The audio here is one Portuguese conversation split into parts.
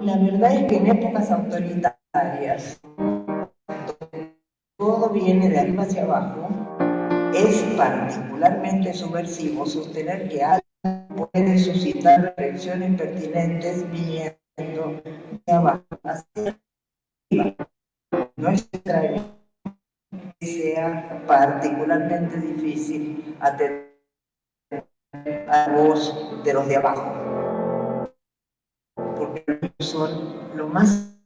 La verdad es que en épocas autoritarias, todo viene de arriba hacia abajo, es particularmente subversivo sostener que algo puede suscitar reflexiones pertinentes viniendo de abajo hacia arriba. No es extraño que sea particularmente difícil atender a la voz de los de abajo, porque son lo más.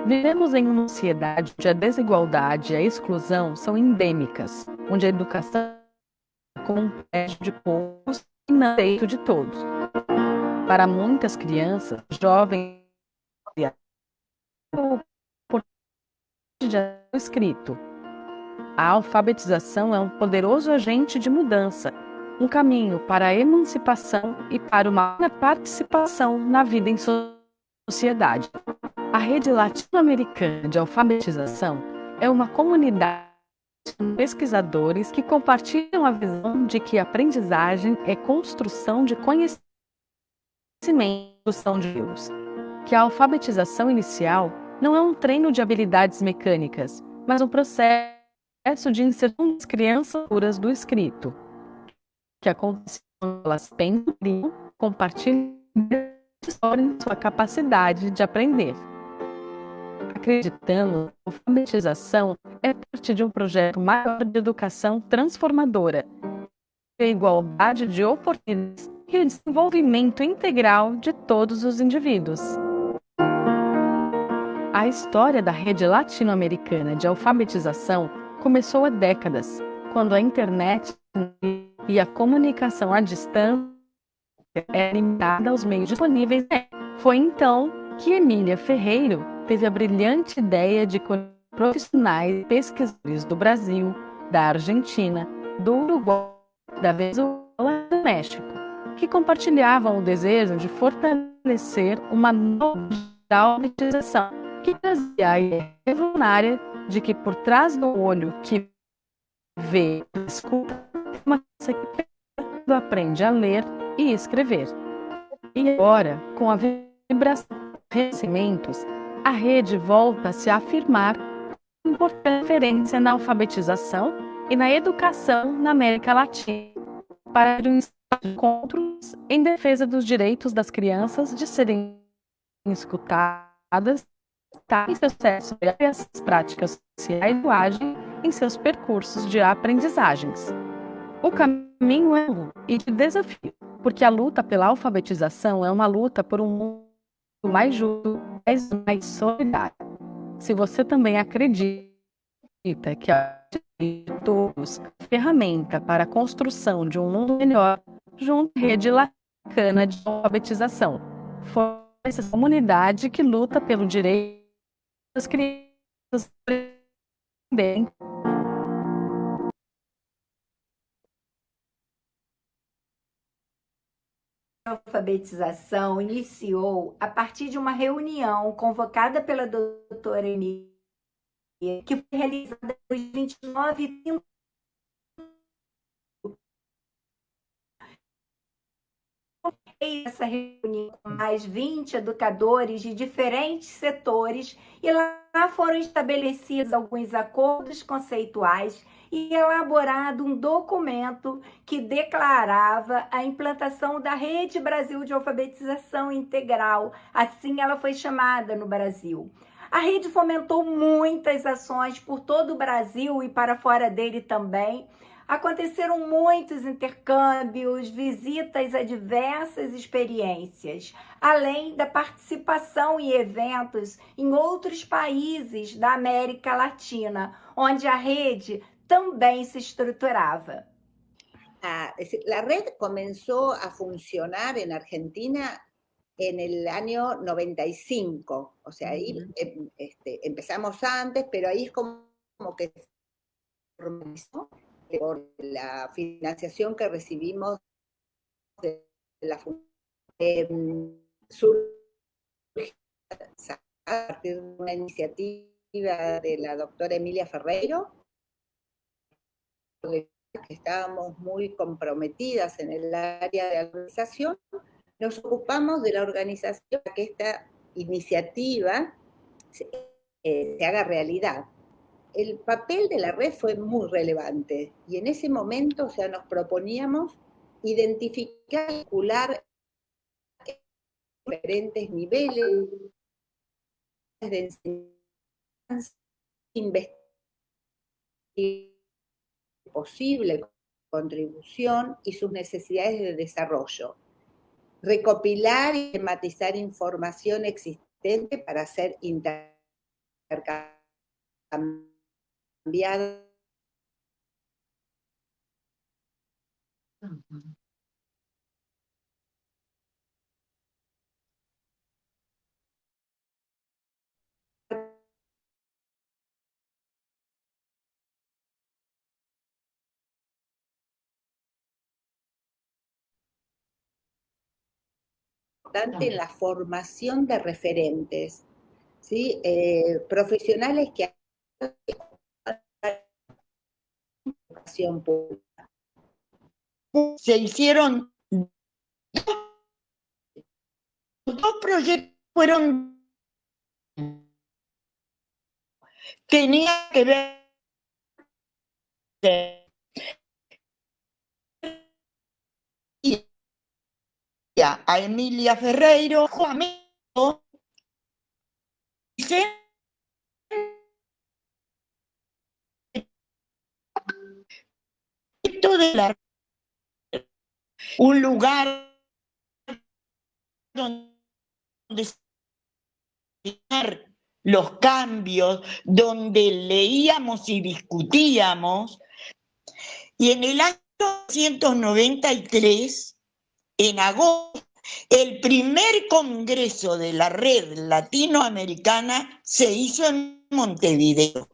Vivemos em uma sociedade onde a desigualdade e a exclusão são endêmicas, onde a educação é como um privilégio de poucos e não direito de todos. Para muitas crianças, jovens e adultos, o oportunidade de escrito. A alfabetização é um poderoso agente de mudança, um caminho para a emancipação e para uma participação na vida em sociedade. A Rede Latino-Americana de Alfabetização é uma comunidade de pesquisadores que compartilham a visão de que a aprendizagem é construção de conhecimento e construção de views. Que a alfabetização inicial não é um treino de habilidades mecânicas, mas um processo de inserção das crianças puras do escrito, que acontece quando elas pensam, compartilham e explorem sua capacidade de aprender. Acreditando que a alfabetização é parte de um projeto maior de educação transformadora, a igualdade de oportunidades e o desenvolvimento integral de todos os indivíduos. A história da Rede Latino-Americana de Alfabetização começou há décadas, quando a internet e a comunicação à distância era limitada aos meios disponíveis. Foi então que Emília Ferreiro teve a brilhante ideia de conectar profissionais e pesquisadores do Brasil, da Argentina, do Uruguai, da Venezuela e do México, que compartilhavam o desejo de fortalecer uma nova alfabetização que trazia a ideia revolucionária de que por trás do olho que vê e escuta, uma criança que aprende a ler e escrever. E agora, com a vibração dos renascimentos, a rede volta a se afirmar como importante referência na alfabetização e na educação na América Latina, para um encontros em defesa dos direitos das crianças de serem escutadas, em seu acesso às práticas sociais e linguagem em seus percursos de aprendizagens. O caminho é longo e de desafio, porque a luta pela alfabetização é uma luta por um mundo mais justo e mais solidário. Se você também acredita que a todos ferramenta para a construção de um mundo melhor, junto à Rede Latino de Alfabetização, foi essa comunidade que luta pelo direito das crianças aprenderem. A alfabetização iniciou a partir de uma reunião convocada pela doutora Emília, que foi realizada nos 29 e 30 essa reunião com mais 20 educadores de diferentes setores e lá foram estabelecidos alguns acordos conceituais e elaborado um documento que declarava a implantação da Rede Brasil de Alfabetização Integral, assim ela foi chamada no Brasil. A rede fomentou muitas ações por todo o Brasil e para fora dele também. Aconteceram muitos intercâmbios, visitas a diversas experiências, além da participação em eventos em outros países da América Latina, onde a rede também se estruturava. La red comenzó a funcionar en Argentina en el año 95, o sea, ahí empezamos antes, pero ahí es como que se formalizó por la financiación que recibimos de la surge a partir de una iniciativa de la doctora Emilia Ferreiro, que estábamos muy comprometidas en el área de organización, nos ocupamos de la organización para que esta iniciativa se haga realidad. El papel de la red fue muy relevante y en ese momento, o sea, nos proponíamos identificar, calcular diferentes niveles de enseñanza, investigar posible contribución y sus necesidades de desarrollo. Recopilar y tematizar información existente para ser intercambiada. En la formación de referentes, ¿sí? Profesionales que educación pública. Se hicieron dos proyectos, tenía que ver a Emilia Ferreiro, Juan un lugar donde los cambios, donde leíamos y discutíamos. Y en el año 1993, en agosto, el primer congreso de la red latinoamericana se hizo en Montevideo.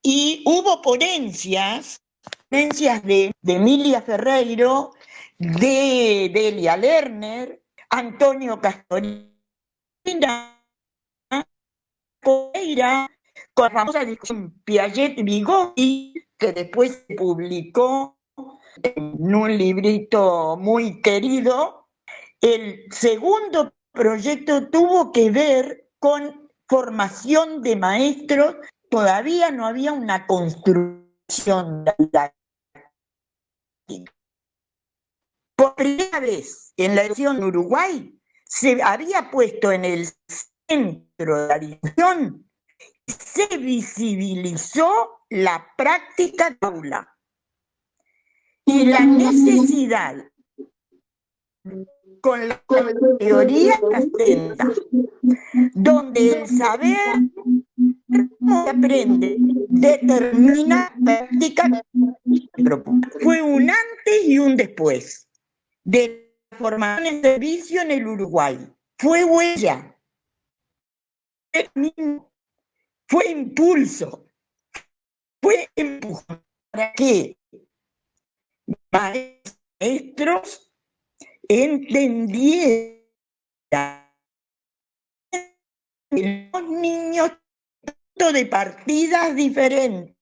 Y hubo ponencias de Emilia Ferreiro, de Delia Lerner, Antonio Castorina, Coeira, con la famosa discusión Piaget-Vygotsky, que después se publicó en un librito muy querido. El segundo proyecto tuvo que ver con formación de maestros. Todavía no había una construcción didáctica. Por primera vez en la educación en Uruguay se había puesto en el centro de la discusión, se visibilizó la práctica de aula y la necesidad con la teoría atenta, donde el saber se aprende determina práctica. Fue un antes y un después de la formación en servicio en el Uruguay. Fue huella, fue impulso, fue empujón para que maestros entendieran que los niños de partidas diferentes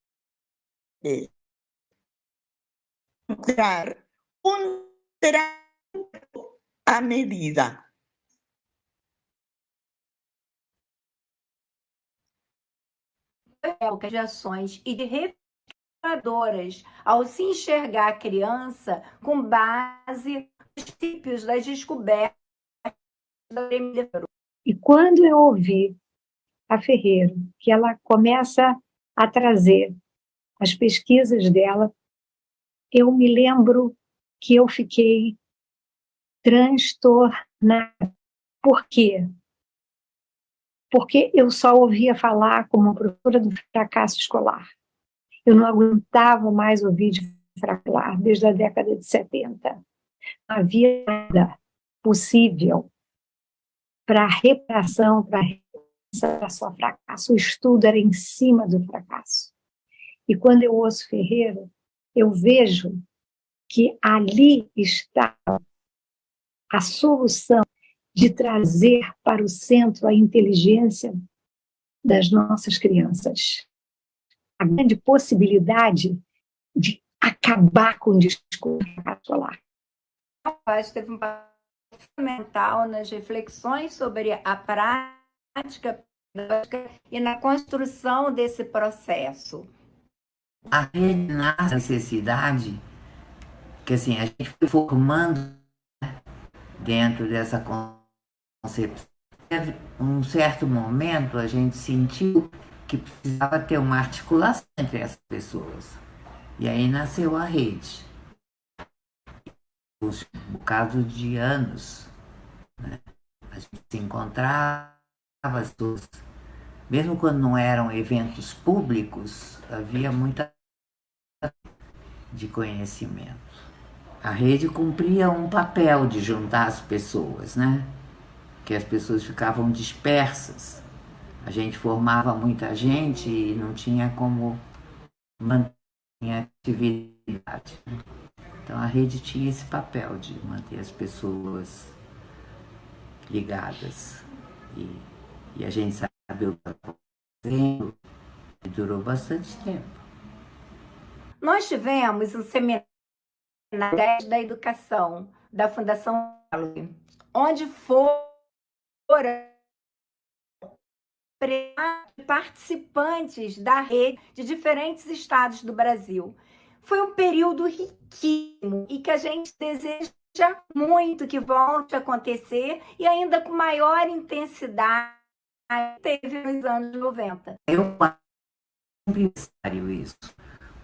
encontrar un trato a medida. De ações e de reflexionadoras ao se enxergar a criança com base nos princípios das descobertas da Emília Ferreiro. E quando eu ouvi a Ferreiro, que ela começa a trazer as pesquisas dela, eu me lembro que eu fiquei transtornada. Por quê? Porque eu só ouvia falar como professora do fracasso escolar. Eu não aguentava mais ouvir de fracasso desde a década de 70. Não havia nada possível para a reparação, para a reparação do fracasso. O estudo era em cima do fracasso. E quando eu ouço Ferreiro, eu vejo que ali está a solução de trazer para o centro a inteligência das nossas crianças. A grande possibilidade de acabar com o discurso escolar. Teve um papel fundamental nas reflexões sobre a prática pedagógica e na construção desse processo. A rede nasce a necessidade, que assim, a gente foi formando, né, dentro dessa concepção. Um certo momento a gente sentiu que precisava ter uma articulação entre essas pessoas. E aí nasceu a rede. Um bocado de anos, né? A gente se encontrava, as duas. Mesmo quando não eram eventos públicos, havia muita de conhecimento. A rede cumpria um papel de juntar as pessoas, né? Que as pessoas ficavam dispersas. A gente formava muita gente e não tinha como manter a atividade. Então a rede tinha esse papel de manter as pessoas ligadas. E a gente sabe o que está acontecendo e durou bastante tempo. Nós tivemos um seminário da educação da Fundação onde foram participantes da rede de diferentes estados do Brasil. Foi um período riquíssimo e que a gente deseja muito que volte a acontecer e ainda com maior intensidade teve nos anos 90. Eu sempre necessário isso,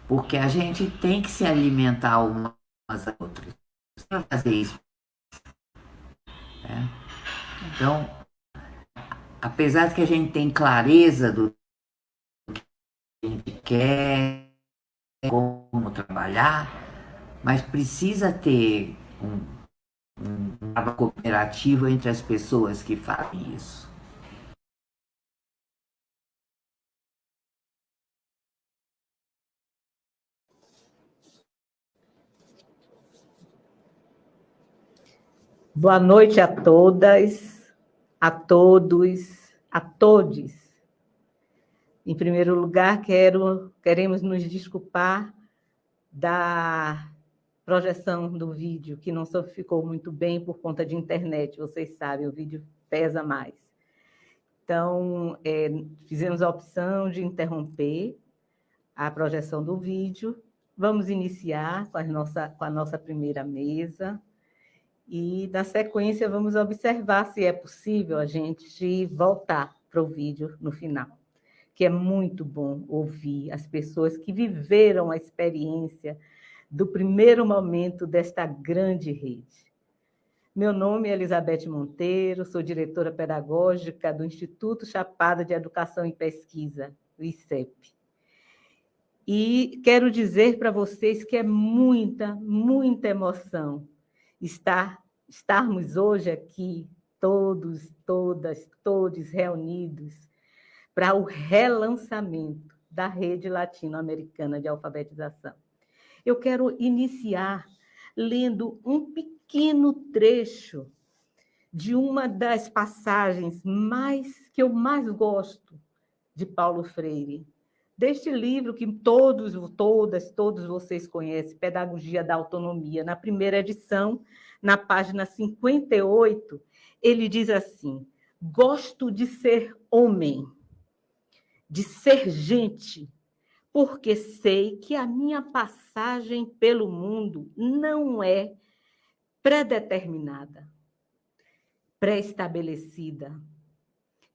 porque a gente tem que se alimentar umas às outras. Para fazer isso. Né? Então, apesar de que a gente tem clareza do que a gente quer, como trabalhar, mas precisa ter um trabalho cooperativo entre as pessoas que fazem isso. Boa noite a todas, a todos, a todes. Em primeiro lugar, queremos nos desculpar da projeção do vídeo, que não só ficou muito bem por conta de internet, vocês sabem, o vídeo pesa mais. Então, fizemos a opção de interromper a projeção do vídeo. Vamos iniciar com a nossa primeira mesa. E, na sequência, vamos observar se é possível a gente voltar para o vídeo no final, que é muito bom ouvir as pessoas que viveram a experiência do primeiro momento desta grande rede. Meu nome é Elizabeth Monteiro, sou diretora pedagógica do Instituto Chapada de Educação e Pesquisa, o ICEP. E quero dizer para vocês que é muita, muita emoção estarmos hoje aqui, todos, todas, todos reunidos, para o relançamento da Rede Latino-Americana de Alfabetização. Eu quero iniciar lendo um pequeno trecho de uma das passagens que eu mais gosto de Paulo Freire, deste livro que todos vocês conhecem, Pedagogia da Autonomia. Na primeira edição, na página 58, ele diz assim: gosto de ser homem, de ser gente, porque sei que a minha passagem pelo mundo não é predeterminada, pré-estabelecida,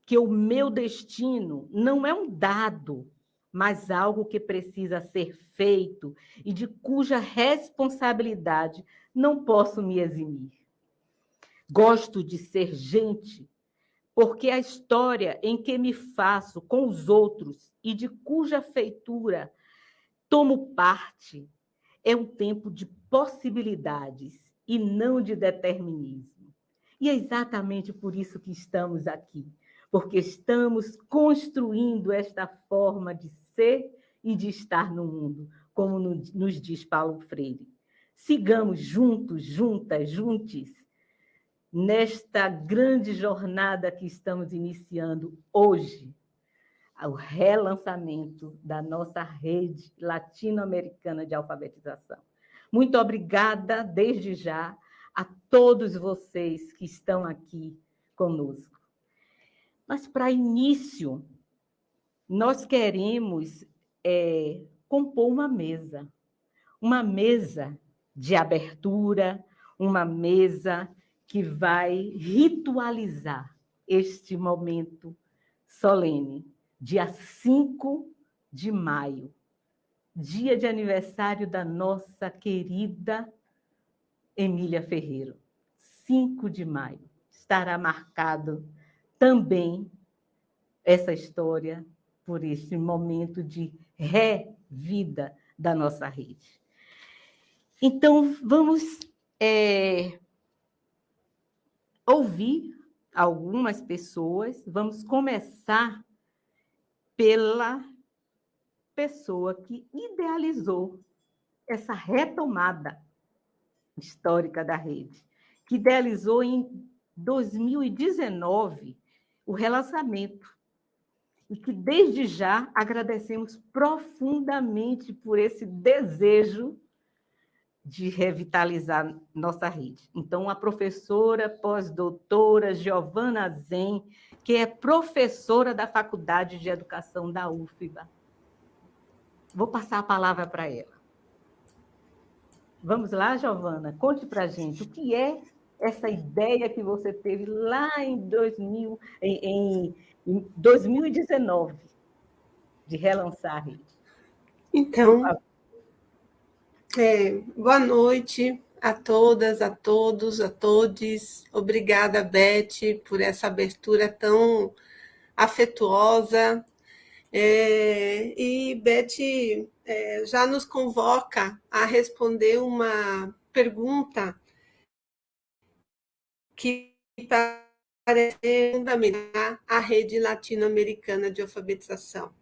que o meu destino não é um dado, mas algo que precisa ser feito e de cuja responsabilidade não posso me eximir. Gosto de ser gente, porque a história em que me faço com os outros e de cuja feitura tomo parte é um tempo de possibilidades e não de determinismo. E é exatamente por isso que estamos aqui, porque estamos construindo esta forma de ser e de estar no mundo, como nos diz Paulo Freire. Sigamos juntos, juntas, juntos, nesta grande jornada que estamos iniciando hoje, o relançamento da nossa rede latino-americana de alfabetização. Muito obrigada, desde já, a todos vocês que estão aqui conosco. Mas, para início, nós queremos compor uma mesa de abertura, uma mesa que vai ritualizar este momento solene, dia 5 de maio, dia de aniversário da nossa querida Emília Ferreiro. 5 de maio. Estará marcado também essa história por este momento de revida da nossa rede. Então, vamos ouvir algumas pessoas. Vamos começar pela pessoa que idealizou essa retomada histórica da rede, que idealizou em 2019 o relançamento, e que desde já agradecemos profundamente por esse desejo de revitalizar nossa rede. Então, a professora pós-doutora Giovana Zen, que é professora da Faculdade de Educação da UFBA. Vou passar a palavra para ela. Vamos lá, Giovana, conte para a gente o que é essa ideia que você teve lá em 2019, de relançar a rede. Então, boa noite a todas, a todos, a todes. Obrigada, Beth, por essa abertura tão afetuosa. E Beth já nos convoca a responder uma pergunta que parece fundamentar a rede latino-americana de alfabetização.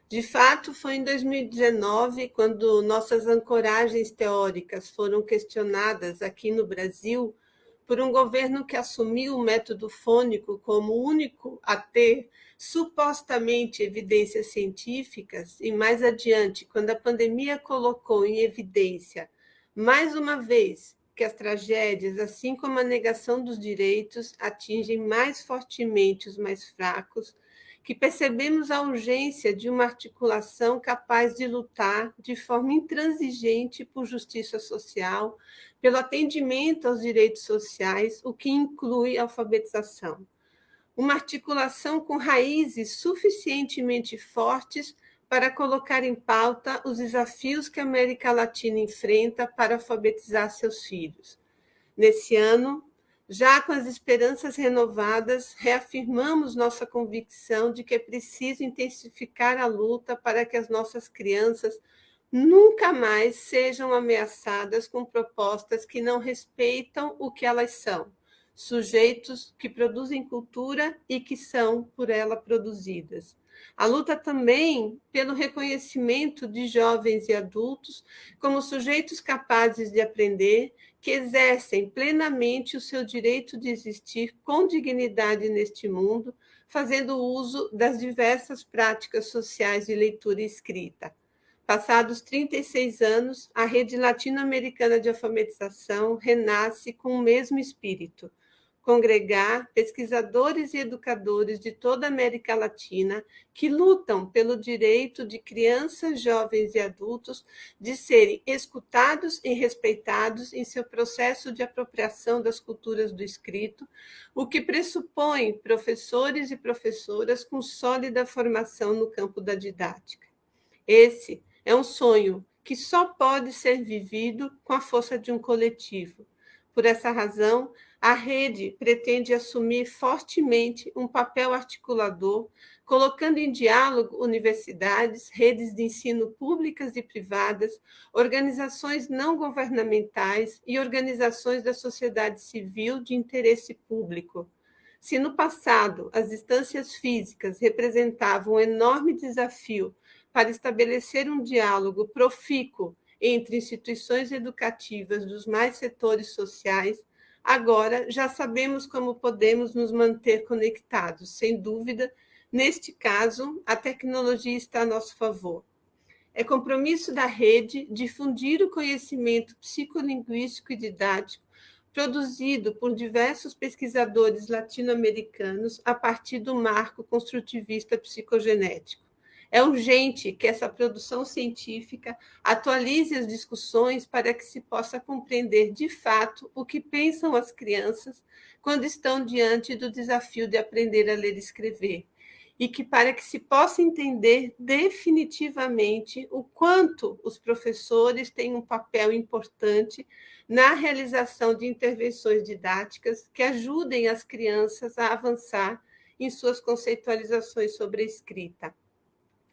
De fato, foi em 2019, quando nossas ancoragens teóricas foram questionadas aqui no Brasil por um governo que assumiu o método fônico como o único a ter supostamente evidências científicas, e mais adiante, quando a pandemia colocou em evidência, mais uma vez, que as tragédias, assim como a negação dos direitos, atingem mais fortemente os mais fracos, que percebemos a urgência de uma articulação capaz de lutar de forma intransigente por justiça social, pelo atendimento aos direitos sociais, o que inclui a alfabetização. Uma articulação com raízes suficientemente fortes para colocar em pauta os desafios que a América Latina enfrenta para alfabetizar seus filhos. Nesse ano, já com as esperanças renovadas, reafirmamos nossa convicção de que é preciso intensificar a luta para que as nossas crianças nunca mais sejam ameaçadas com propostas que não respeitam o que elas são, sujeitos que produzem cultura e que são por ela produzidas. A luta também pelo reconhecimento de jovens e adultos como sujeitos capazes de aprender, que exercem plenamente o seu direito de existir com dignidade neste mundo, fazendo uso das diversas práticas sociais de leitura e escrita. Passados 36 anos, a Rede Latino-Americana de Alfabetização renasce com o mesmo espírito: congregar pesquisadores e educadores de toda a América Latina que lutam pelo direito de crianças, jovens e adultos de serem escutados e respeitados em seu processo de apropriação das culturas do escrito, o que pressupõe professores e professoras com sólida formação no campo da didática. Esse é um sonho que só pode ser vivido com a força de um coletivo. Por essa razão, a rede pretende assumir fortemente um papel articulador, colocando em diálogo universidades, redes de ensino públicas e privadas, organizações não governamentais e organizações da sociedade civil de interesse público. Se no passado as distâncias físicas representavam um enorme desafio para estabelecer um diálogo profícuo entre instituições educativas dos mais setores sociais, agora já sabemos como podemos nos manter conectados. Sem dúvida, neste caso, a tecnologia está a nosso favor. É compromisso da rede difundir o conhecimento psicolinguístico e didático, produzido por diversos pesquisadores latino-americanos a partir do marco construtivista psicogenético. É urgente que essa produção científica atualize as discussões para que se possa compreender de fato o que pensam as crianças quando estão diante do desafio de aprender a ler e escrever, e que para que se possa entender definitivamente o quanto os professores têm um papel importante na realização de intervenções didáticas que ajudem as crianças a avançar em suas conceitualizações sobre a escrita.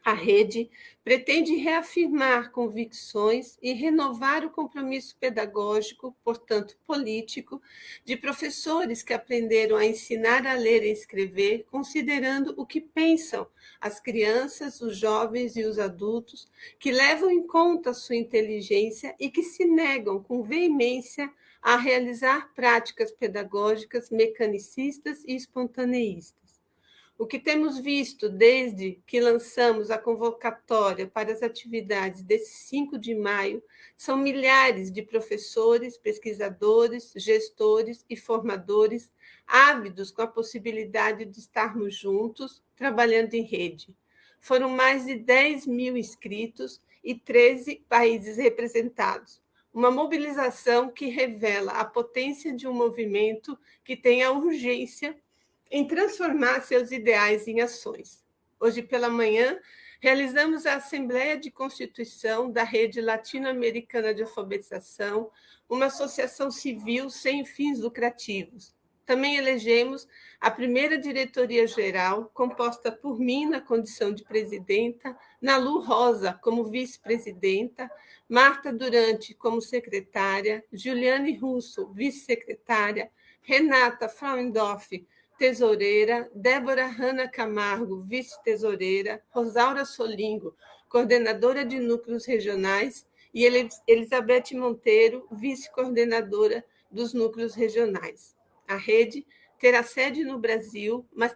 A rede pretende reafirmar convicções e renovar o compromisso pedagógico, portanto político, de professores que aprenderam a ensinar a ler e escrever, considerando o que pensam as crianças, os jovens e os adultos, que levam em conta sua inteligência e que se negam com veemência a realizar práticas pedagógicas mecanicistas e espontaneístas. O que temos visto desde que lançamos a convocatória para as atividades desse 5 de maio são milhares de professores, pesquisadores, gestores e formadores ávidos com a possibilidade de estarmos juntos, trabalhando em rede. Foram mais de 10 mil inscritos e 13 países representados. Uma mobilização que revela a potência de um movimento que tem a urgência em transformar seus ideais em ações. Hoje pela manhã, realizamos a Assembleia de Constituição da Rede Latino-Americana de Alfabetização, uma associação civil sem fins lucrativos. Também elegemos a primeira diretoria-geral, composta por mim na condição de presidenta, Nalu Rosa como vice-presidenta, Marta Durante como secretária, Juliane Russo, vice-secretária, Renata Frauendorf, tesoureira, Débora Hanna Camargo, vice-tesoureira, Rosaura Solingo, coordenadora de núcleos regionais, e Elizabeth Monteiro, vice-coordenadora dos núcleos regionais. A rede terá sede no Brasil, mas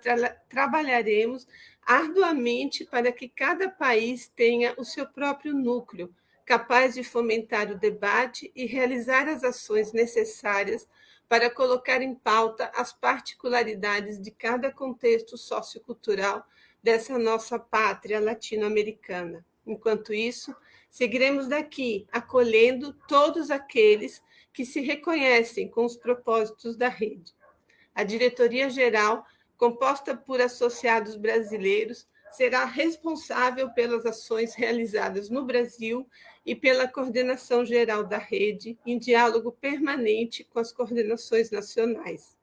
trabalharemos arduamente para que cada país tenha o seu próprio núcleo, capaz de fomentar o debate e realizar as ações necessárias para colocar em pauta as particularidades de cada contexto sociocultural dessa nossa pátria latino-americana. Enquanto isso, seguiremos daqui acolhendo todos aqueles que se reconhecem com os propósitos da rede. A diretoria-geral, composta por associados brasileiros, será responsável pelas ações realizadas no Brasil e pela coordenação geral da rede, em diálogo permanente com as coordenações nacionais.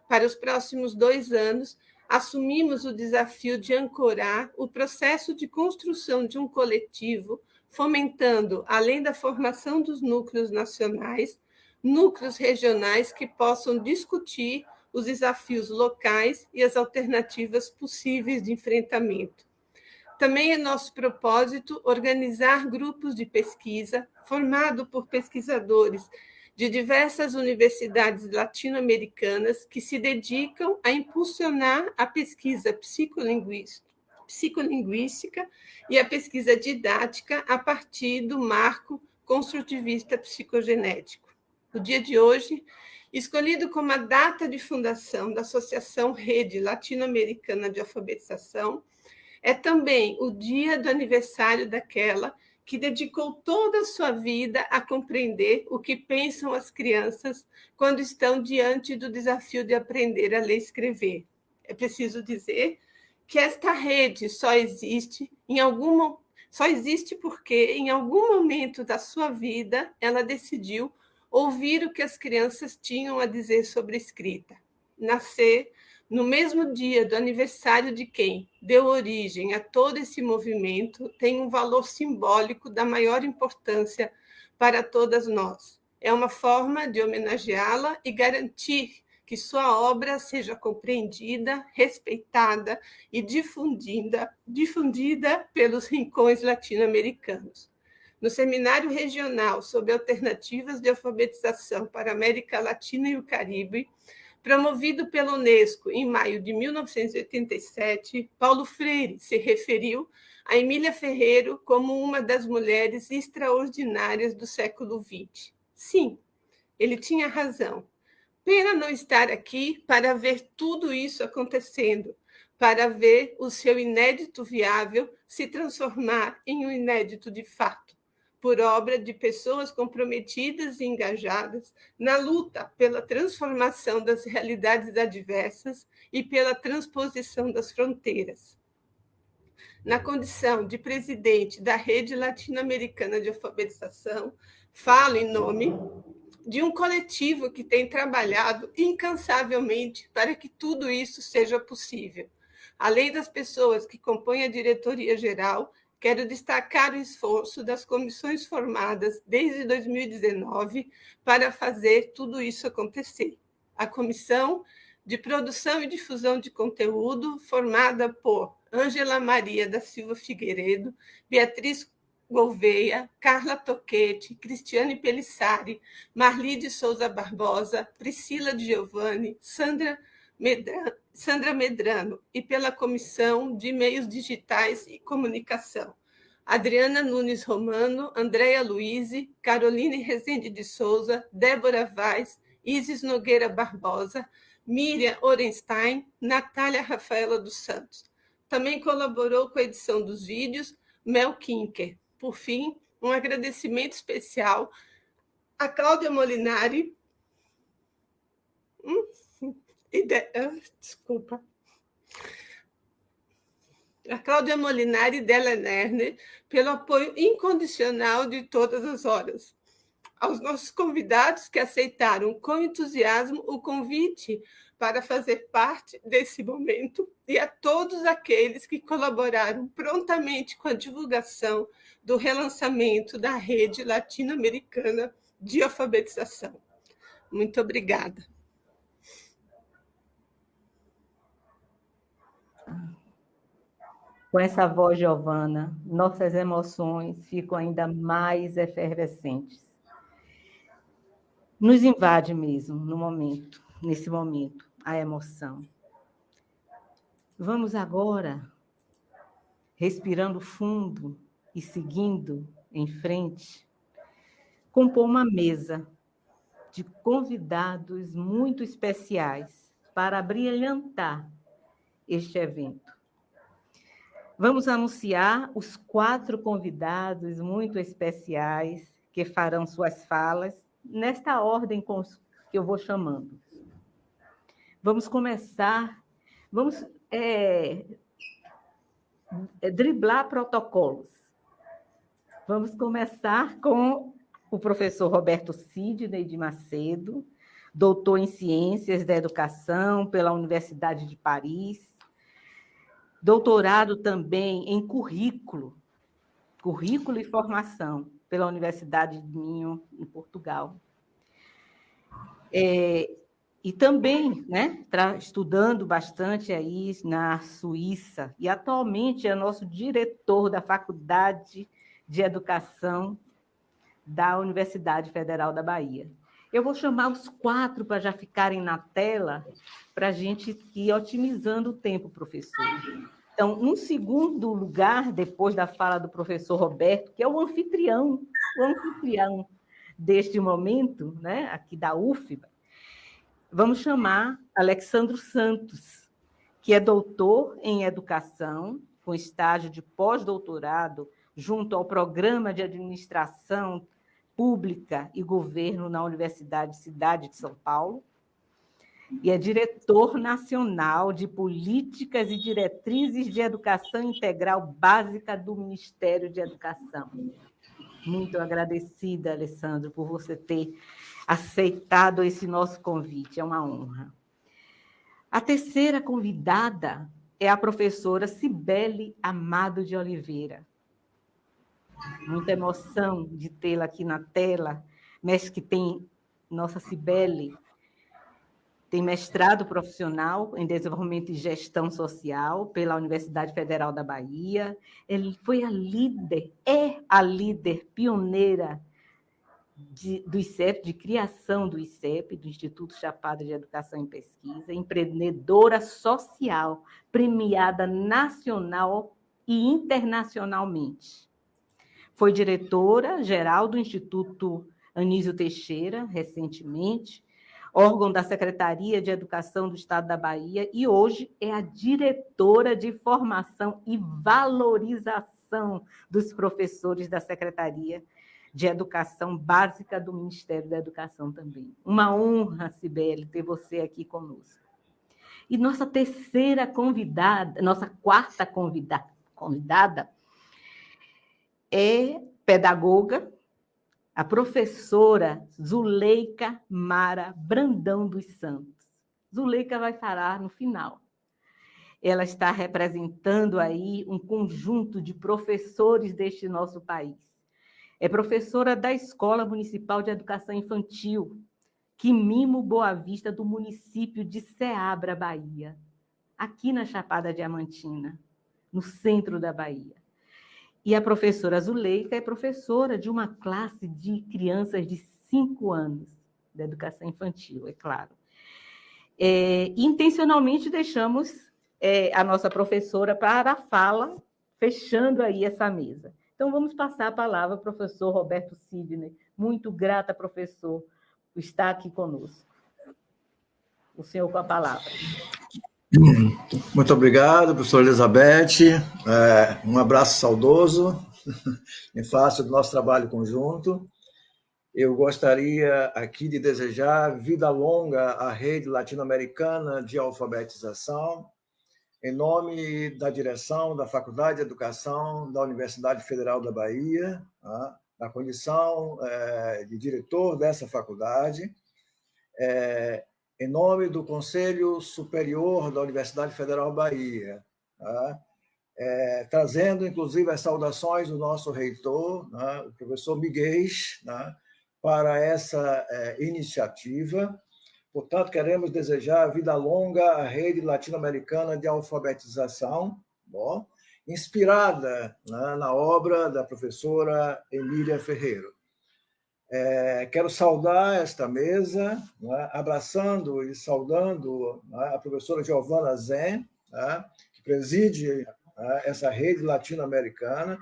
Para os próximos 2 anos, assumimos o desafio de ancorar o processo de construção de um coletivo, fomentando, além da formação dos núcleos nacionais, núcleos regionais que possam discutir os desafios locais e as alternativas possíveis de enfrentamento. Também é nosso propósito organizar grupos de pesquisa formados por pesquisadores de diversas universidades latino-americanas que se dedicam a impulsionar a pesquisa psicolinguística e a pesquisa didática a partir do marco construtivista psicogenético. O dia de hoje, escolhido como a data de fundação da Associação Rede Latino-Americana de Alfabetização, é também o dia do aniversário daquela que dedicou toda a sua vida a compreender o que pensam as crianças quando estão diante do desafio de aprender a ler e escrever. É preciso dizer que esta rede só existe porque, em algum momento da sua vida, ela decidiu ouvir o que as crianças tinham a dizer sobre escrita. Nascer no mesmo dia do aniversário de quem deu origem a todo esse movimento tem um valor simbólico da maior importância para todas nós. É uma forma de homenageá-la e garantir que sua obra seja compreendida, respeitada e difundida pelos rincões latino-americanos. No Seminário Regional sobre Alternativas de Alfabetização para a América Latina e o Caribe, promovido pela Unesco em maio de 1987, Paulo Freire se referiu a Emília Ferreiro como uma das mulheres extraordinárias do século XX. Sim, ele tinha razão. Pena não estar aqui para ver tudo isso acontecendo, para ver o seu inédito viável se transformar em um inédito de fato, por obra de pessoas comprometidas e engajadas na luta pela transformação das realidades adversas e pela transposição das fronteiras. Na condição de presidente da Rede Latino-Americana de Alfabetização, falo em nome de um coletivo que tem trabalhado incansavelmente para que tudo isso seja possível. Além das pessoas que compõem a diretoria geral, quero destacar o esforço das comissões formadas desde 2019 para fazer tudo isso acontecer. A Comissão de Produção e Difusão de Conteúdo, formada por Ângela Maria da Silva Figueiredo, Beatriz Gouveia, Carla Toquete, Cristiane Pelissari, Marli de Souza Barbosa, Priscila de Giovanni, Sandra Medrano, e pela Comissão de Meios Digitais e Comunicação, Adriana Nunes Romano, Andréa Luize, Caroline Rezende de Souza, Débora Vaz, Isis Nogueira Barbosa, Miriam Orenstein, Natália Rafaela dos Santos. Também colaborou com a edição dos vídeos Mel Kinker. Por fim, um agradecimento especial a Cláudia Molinari a Cláudia Molinari e Della Lerner pelo apoio incondicional de todas as horas. Aos nossos convidados que aceitaram com entusiasmo o convite para fazer parte desse momento e a todos aqueles que colaboraram prontamente com a divulgação do relançamento da Rede Latino-Americana de Alfabetização. Muito obrigada. Com essa voz, Giovana, nossas emoções ficam ainda mais efervescentes. Nos invade mesmo nesse momento, a emoção. Vamos agora, respirando fundo e seguindo em frente, compor uma mesa de convidados muito especiais para brilhantar este evento. Vamos anunciar os 4 convidados muito especiais que farão suas falas nesta ordem que eu vou chamando. Vamos começar, vamos driblar protocolos. Vamos começar com o professor Roberto Sidney de Macedo, doutor em Ciências da Educação pela Universidade de Paris, doutorado também em currículo e formação pela Universidade de Minho, em Portugal. E também, né, estudando bastante aí na Suíça, e atualmente é nosso diretor da Faculdade de Educação da Universidade Federal da Bahia. Eu vou chamar os 4 para já ficarem na tela, para a gente ir otimizando o tempo, professor. Então, um segundo lugar, depois da fala do professor Roberto, que é o anfitrião deste momento, né, aqui da UFBA, vamos chamar Alexandro Santos, que é doutor em Educação, com estágio de pós-doutorado junto ao Programa de Administração Pública e Governo na Universidade Cidade de São Paulo, e é diretor nacional de Políticas e Diretrizes de Educação Integral Básica do Ministério de Educação. Muito agradecida, Alessandro, por você ter aceitado esse nosso convite, é uma honra. A terceira convidada é a professora Cibele Amado de Oliveira. Muita emoção de tê-la aqui na tela, mas que tem, nossa Cibele, tem mestrado profissional em Desenvolvimento e Gestão Social pela Universidade Federal da Bahia. Ele foi a líder pioneira do ICEP, de criação do ICEP, do Instituto Chapada de Educação e Pesquisa, empreendedora social, premiada nacional e internacionalmente. Foi diretora-geral do Instituto Anísio Teixeira, recentemente, órgão da Secretaria de Educação do Estado da Bahia, e hoje é a diretora de formação e valorização dos professores da Secretaria de Educação Básica do Ministério da Educação também. Uma honra, Cibele, ter você aqui conosco. E nossa quarta convidada é pedagoga, a professora Zuleika Mara Brandão dos Santos. Zuleika vai falar no final. Ela está representando aí um conjunto de professores deste nosso país. É professora da Escola Municipal de Educação Infantil, Quimimo Boa Vista, do município de Ceabra, Bahia, aqui na Chapada Diamantina, no centro da Bahia. E a professora Zuleika é professora de uma classe de crianças de 5 anos, da educação infantil, é claro. Intencionalmente deixamos a nossa professora para a fala, fechando aí essa mesa. Então, vamos passar a palavra ao professor Roberto Sidney. Muito grata, professor, por estar aqui conosco. O senhor com a palavra. Muito obrigado, professora Elizabeth. Um abraço saudoso em face do nosso trabalho conjunto. Eu gostaria aqui de desejar vida longa à Rede Latino-Americana de Alfabetização, em nome da direção da Faculdade de Educação da Universidade Federal da Bahia, na condição de diretor dessa faculdade, em nome do Conselho Superior da Universidade Federal Bahia, trazendo, inclusive, as saudações do nosso reitor, o professor Miguel, para essa iniciativa. Portanto, queremos desejar vida longa à Rede Latino-Americana de Alfabetização, inspirada na obra da professora Emília Ferreiro. Quero saudar esta mesa, abraçando e saudando a professora Giovana Zen, que preside essa rede latino-americana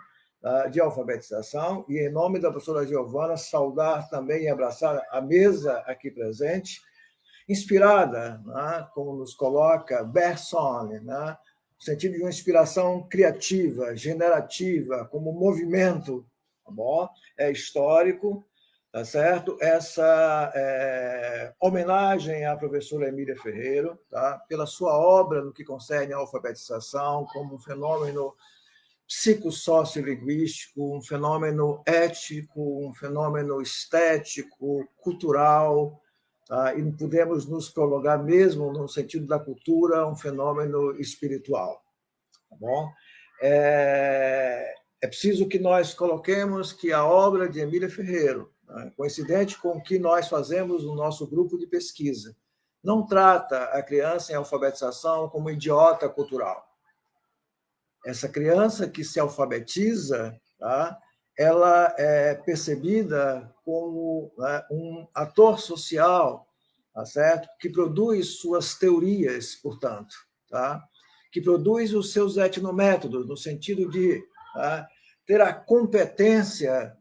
de alfabetização, e, em nome da professora Giovana, saudar também e abraçar a mesa aqui presente, inspirada, como nos coloca Bergson, no sentido de uma inspiração criativa, generativa, como movimento histórico, tá certo? Essa homenagem à professora Emília Ferreiro, pela sua obra no que concerne à alfabetização, como um fenômeno psicossociolinguístico, um fenômeno ético, um fenômeno estético, cultural, e não podemos nos prolongar mesmo no sentido da cultura, um fenômeno espiritual. Tá bom? É preciso que nós coloquemos que a obra de Emília Ferreiro, coincidente com o que nós fazemos no nosso grupo de pesquisa, não trata a criança em alfabetização como idiota cultural. Essa criança que se alfabetiza, ela é percebida como um ator social, certo? Que produz suas teorias, portanto, que produz os seus etnométodos, no sentido de ter a competência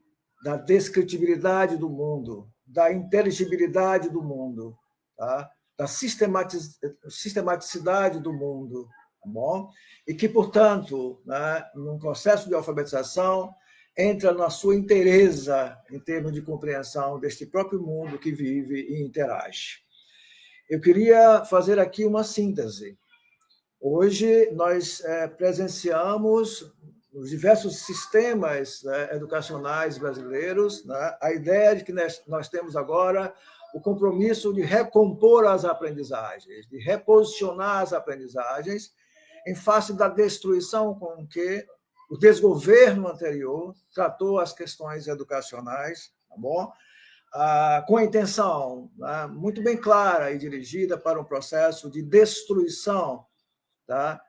da descritibilidade do mundo, da inteligibilidade do mundo, da sistematicidade do mundo, tá bom? E que, portanto, num processo de alfabetização, entra na sua inteireza em termos de compreensão deste próprio mundo que vive e interage. Eu queria fazer aqui uma síntese. Hoje nós presenciamos nos diversos sistemas educacionais brasileiros a ideia de que nós temos agora o compromisso de recompor as aprendizagens, de reposicionar as aprendizagens em face da destruição com que o desgoverno anterior tratou as questões educacionais, tá bom? Com a intenção muito bem clara e dirigida para um processo de destruição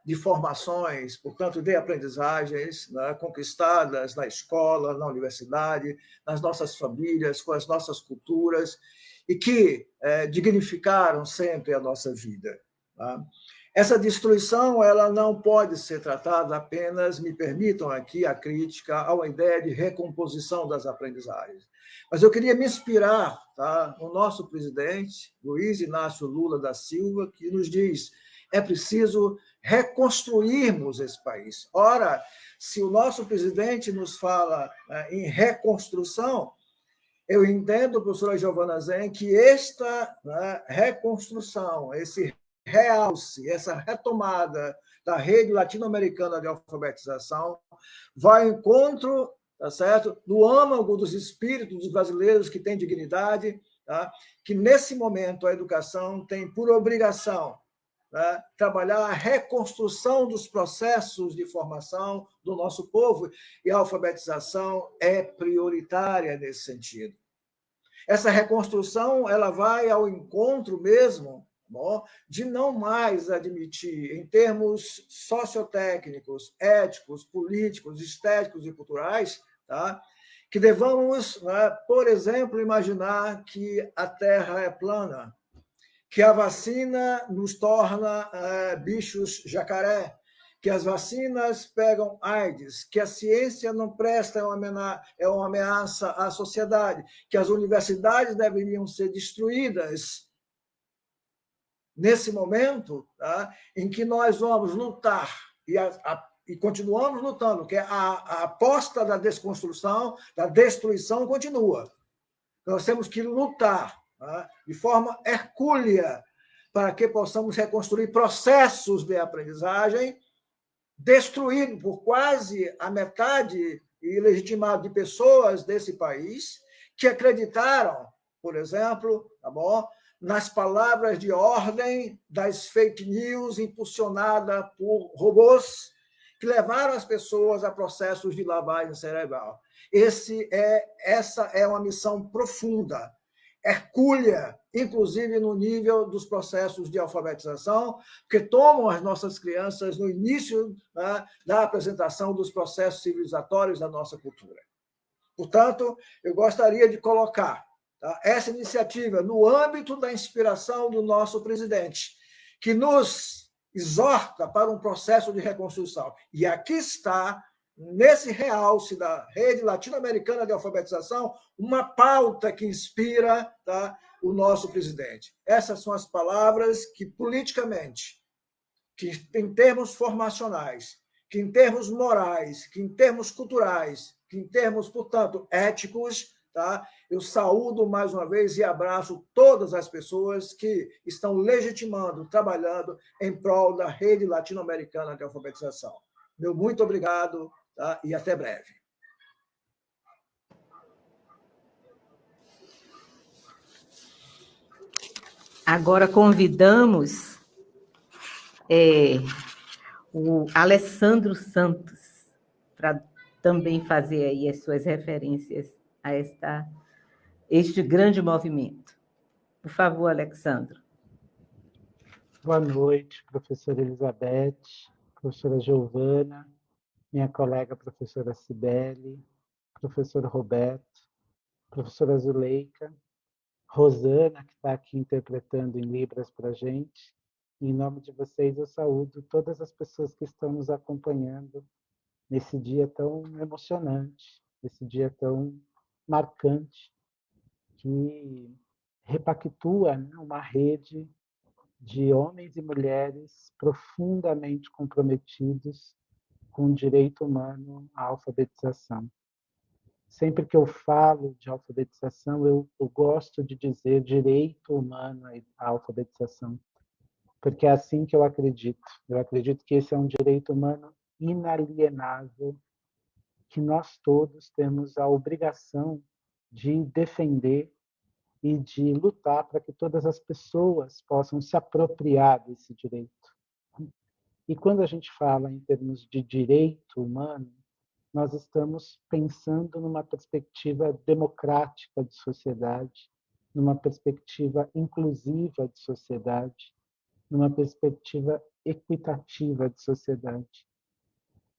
de formações, portanto, de aprendizagens conquistadas na escola, na universidade, nas nossas famílias, com as nossas culturas, e que dignificaram sempre a nossa vida. Essa destruição ela não pode ser tratada apenas, me permitam aqui a crítica, a uma ideia de recomposição das aprendizagens, Mas eu queria me inspirar, tá, no nosso presidente, Luiz Inácio Lula da Silva, que nos diz: é preciso reconstruirmos esse país. Ora, se o nosso presidente nos fala em reconstrução, eu entendo, professora Giovana Zen, que esta reconstrução, esse realce, essa retomada da rede latino-americana de alfabetização vai ao encontro, tá certo, do âmago dos espíritos dos brasileiros que têm dignidade, tá? Que nesse momento a educação tem por obrigação, né, trabalhar a reconstrução dos processos de formação do nosso povo, e a alfabetização é prioritária nesse sentido. Essa reconstrução ela vai ao encontro mesmo, bom, de não mais admitir, em termos sociotécnicos, éticos, políticos, estéticos e culturais, tá, que devamos, né, por exemplo, imaginar que a Terra é plana, que a vacina nos torna bichos jacaré, que as vacinas pegam AIDS, que a ciência não presta, é uma ameaça à sociedade, que as universidades deveriam ser destruídas. Nesse momento, tá, em que nós vamos lutar, e continuamos lutando, que a aposta da desconstrução, da destruição continua. Nós temos que lutar, tá, de forma hercúlea, para que possamos reconstruir processos de aprendizagem destruído por quase a metade ilegitimado de pessoas desse país que acreditaram, por exemplo, tá bom, nas palavras de ordem das fake news impulsionadas por robôs que levaram as pessoas a processos de lavagem cerebral. Essa é uma missão profunda, hercúlea, inclusive no nível dos processos de alfabetização, que tomam as nossas crianças no início, né, da apresentação dos processos civilizatórios da nossa cultura. Portanto, eu gostaria de colocar, tá, essa iniciativa no âmbito da inspiração do nosso presidente, que nos exorta para um processo de reconstrução. E aqui está, nesse realce da rede latino-americana de alfabetização, uma pauta que inspira, tá, o nosso presidente. Essas são as palavras que, politicamente, que em termos formacionais, que em termos morais, que em termos culturais, que em termos, portanto, éticos, tá, eu saúdo mais uma vez e abraço todas as pessoas que estão legitimando, trabalhando em prol da rede latino-americana de alfabetização. Meu muito obrigado, tá, e até breve. Agora convidamos o Alessandro Santos para também fazer aí as suas referências a este grande movimento. Por favor, Alessandro. Boa noite, professora Elizabeth, professora Giovana, minha colega professora Cibele, professor Roberto, professora Zuleika, Rosana, que está aqui interpretando em Libras para a gente. Em nome de vocês, eu saúdo todas as pessoas que estão nos acompanhando nesse dia tão emocionante, nesse dia tão marcante, que repactua, né, uma rede de homens e mulheres profundamente comprometidos com o direito humano à alfabetização. Sempre que eu falo de alfabetização, eu gosto de dizer direito humano à alfabetização, porque é assim que eu acredito. Eu acredito que esse é um direito humano inalienável, que nós todos temos a obrigação de defender e de lutar para que todas as pessoas possam se apropriar desse direito. E quando a gente fala em termos de direito humano, nós estamos pensando numa perspectiva democrática de sociedade, numa perspectiva inclusiva de sociedade, numa perspectiva equitativa de sociedade.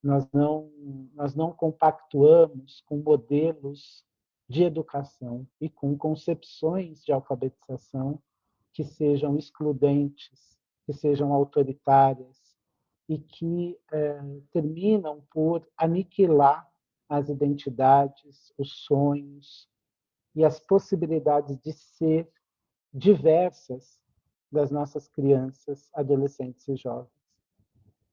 Nós não compactuamos com modelos de educação e com concepções de alfabetização que sejam excludentes, que sejam autoritárias, e que terminam por aniquilar as identidades, os sonhos, e as possibilidades de ser diversas das nossas crianças, adolescentes e jovens.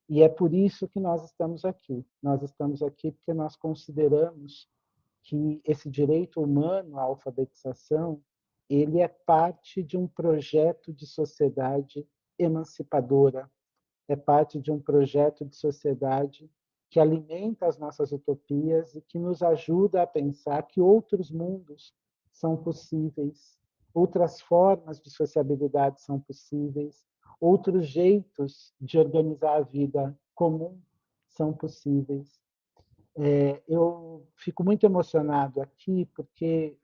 E é por isso que nós estamos aqui. Nós estamos aqui porque nós consideramos que esse direito humano à alfabetização, ele é parte de um projeto de sociedade emancipadora, é parte de um projeto de sociedade que alimenta as nossas utopias e que nos ajuda a pensar que outros mundos são possíveis, outras formas de sociabilidade são possíveis, outros jeitos de organizar a vida comum são possíveis. Eu fico muito emocionado aqui, porque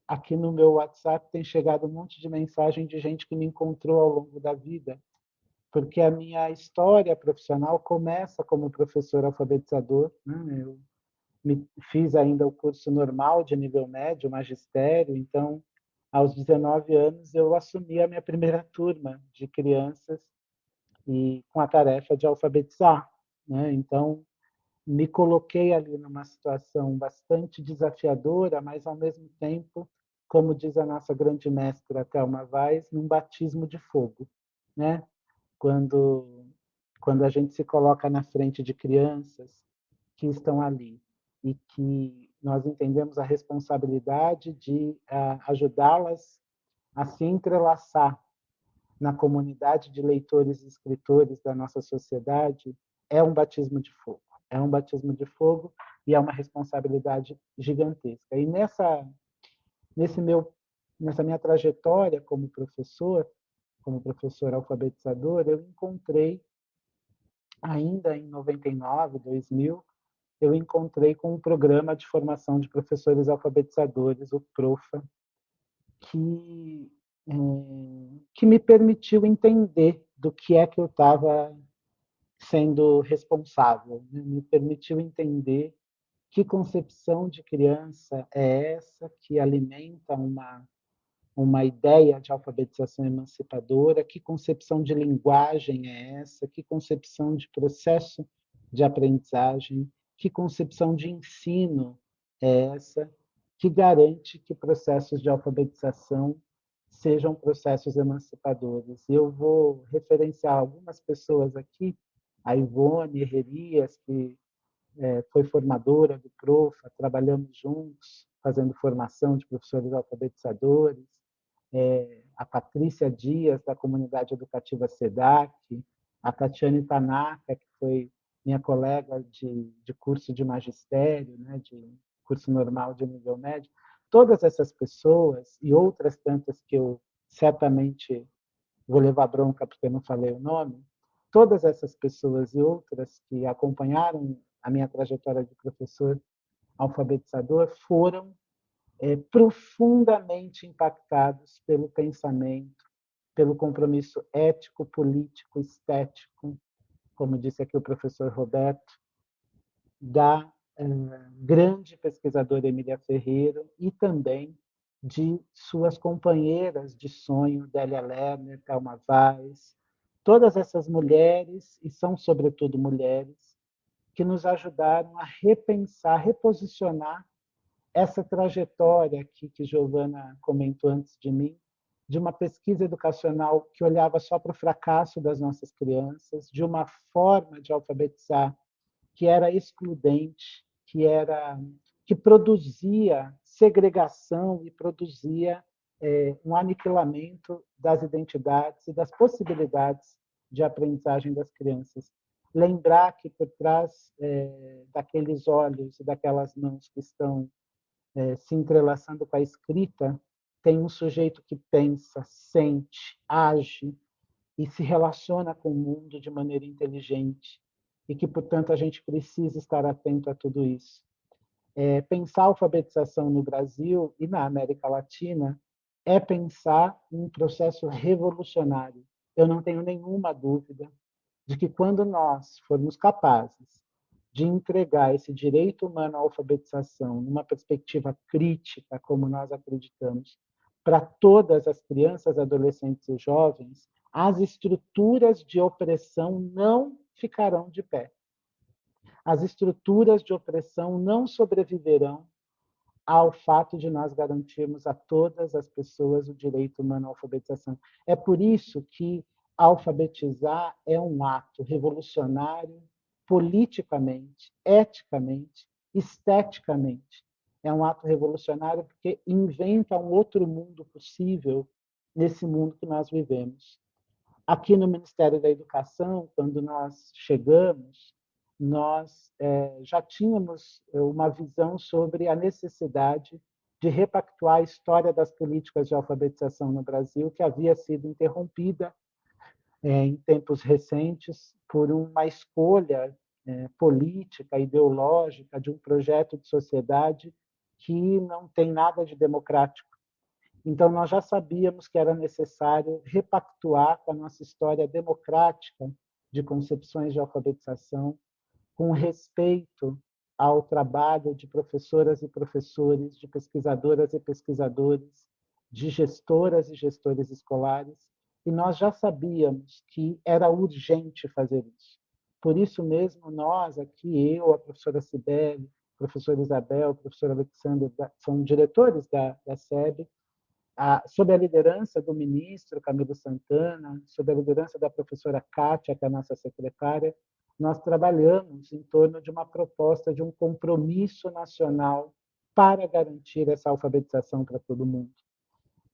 aqui no meu WhatsApp tem chegado um monte de mensagem de gente que me encontrou ao longo da vida, porque a minha história profissional começa como professor alfabetizador, né? Eu fiz ainda o curso normal de nível médio, magistério, então, aos 19 anos, eu assumi a minha primeira turma de crianças e com a tarefa de alfabetizar, né? Então, me coloquei ali numa situação bastante desafiadora, mas, ao mesmo tempo, como diz a nossa grande mestra Thelma Weiss, num batismo de fogo, né? Quando a gente se coloca na frente de crianças que estão ali e que nós entendemos a responsabilidade de ajudá-las a se entrelaçar na comunidade de leitores e escritores da nossa sociedade, é um batismo de fogo. É um batismo de fogo e é uma responsabilidade gigantesca. E nessa minha trajetória como professor alfabetizador, eu encontrei, ainda em 99, 2000, eu encontrei com um programa de formação de professores alfabetizadores, o PROFA, que me permitiu entender do que é que eu estava sendo responsável, né? Me permitiu entender que concepção de criança é essa que alimenta uma ideia de alfabetização emancipadora, que concepção de linguagem é essa, que concepção de processo de aprendizagem, que concepção de ensino é essa, que garante que processos de alfabetização sejam processos emancipadores. Eu vou referenciar algumas pessoas aqui, a Ivone Herrerias, que foi formadora do PROFA, trabalhamos juntos, fazendo formação de professores alfabetizadores, a Patrícia Dias, da comunidade educativa SEDAC, a Tatiane Tanaka, que foi minha colega de curso de magistério, né, de curso normal de nível médio. Todas essas pessoas, e outras tantas que eu certamente vou levar bronca porque eu não falei o nome, todas essas pessoas e outras que acompanharam a minha trajetória de professor alfabetizador foram profundamente impactados pelo pensamento, pelo compromisso ético, político, estético, como disse aqui o professor Roberto, da grande pesquisadora Emília Ferreira e também de suas companheiras de sonho, Délia Lerner, Thelma Weiss, todas essas mulheres, e são sobretudo mulheres, que nos ajudaram a repensar, reposicionar essa trajetória aqui que Giovana comentou antes de mim, de uma pesquisa educacional que olhava só para o fracasso das nossas crianças, de uma forma de alfabetizar que era excludente, que produzia segregação e produzia um aniquilamento das identidades e das possibilidades de aprendizagem das crianças. Lembrar que por trás daqueles olhos e daquelas mãos que estão se entrelaçando com a escrita, tem um sujeito que pensa, sente, age e se relaciona com o mundo de maneira inteligente e que, portanto, a gente precisa estar atento a tudo isso. Pensar a alfabetização no Brasil e na América Latina é pensar um processo revolucionário. Eu não tenho nenhuma dúvida de que quando nós formos capazes de entregar esse direito humano à alfabetização numa perspectiva crítica, como nós acreditamos, para todas as crianças, adolescentes e jovens, as estruturas de opressão não ficarão de pé. As estruturas de opressão não sobreviverão ao fato de nós garantirmos a todas as pessoas o direito humano à alfabetização. É por isso que alfabetizar é um ato revolucionário politicamente, eticamente, esteticamente. É um ato revolucionário porque inventa um outro mundo possível nesse mundo que nós vivemos. Aqui no Ministério da Educação, quando nós chegamos, nós já tínhamos uma visão sobre a necessidade de repactuar a história das políticas de alfabetização no Brasil, que havia sido interrompida em tempos recentes por uma escolha política, ideológica, de um projeto de sociedade que não tem nada de democrático. Então, nós já sabíamos que era necessário repactuar com a nossa história democrática de concepções de alfabetização, com respeito ao trabalho de professoras e professores, de pesquisadoras e pesquisadores, de gestoras e gestores escolares, e nós já sabíamos que era urgente fazer isso. Por isso mesmo, nós aqui, eu, a professora Cibele, a professora Isabel, o professor Alexandre, são diretores da SEB, sob a liderança do ministro Camilo Santana, sob a liderança da professora Kátia, que é a nossa secretária, nós trabalhamos em torno de uma proposta de um compromisso nacional para garantir essa alfabetização para todo mundo.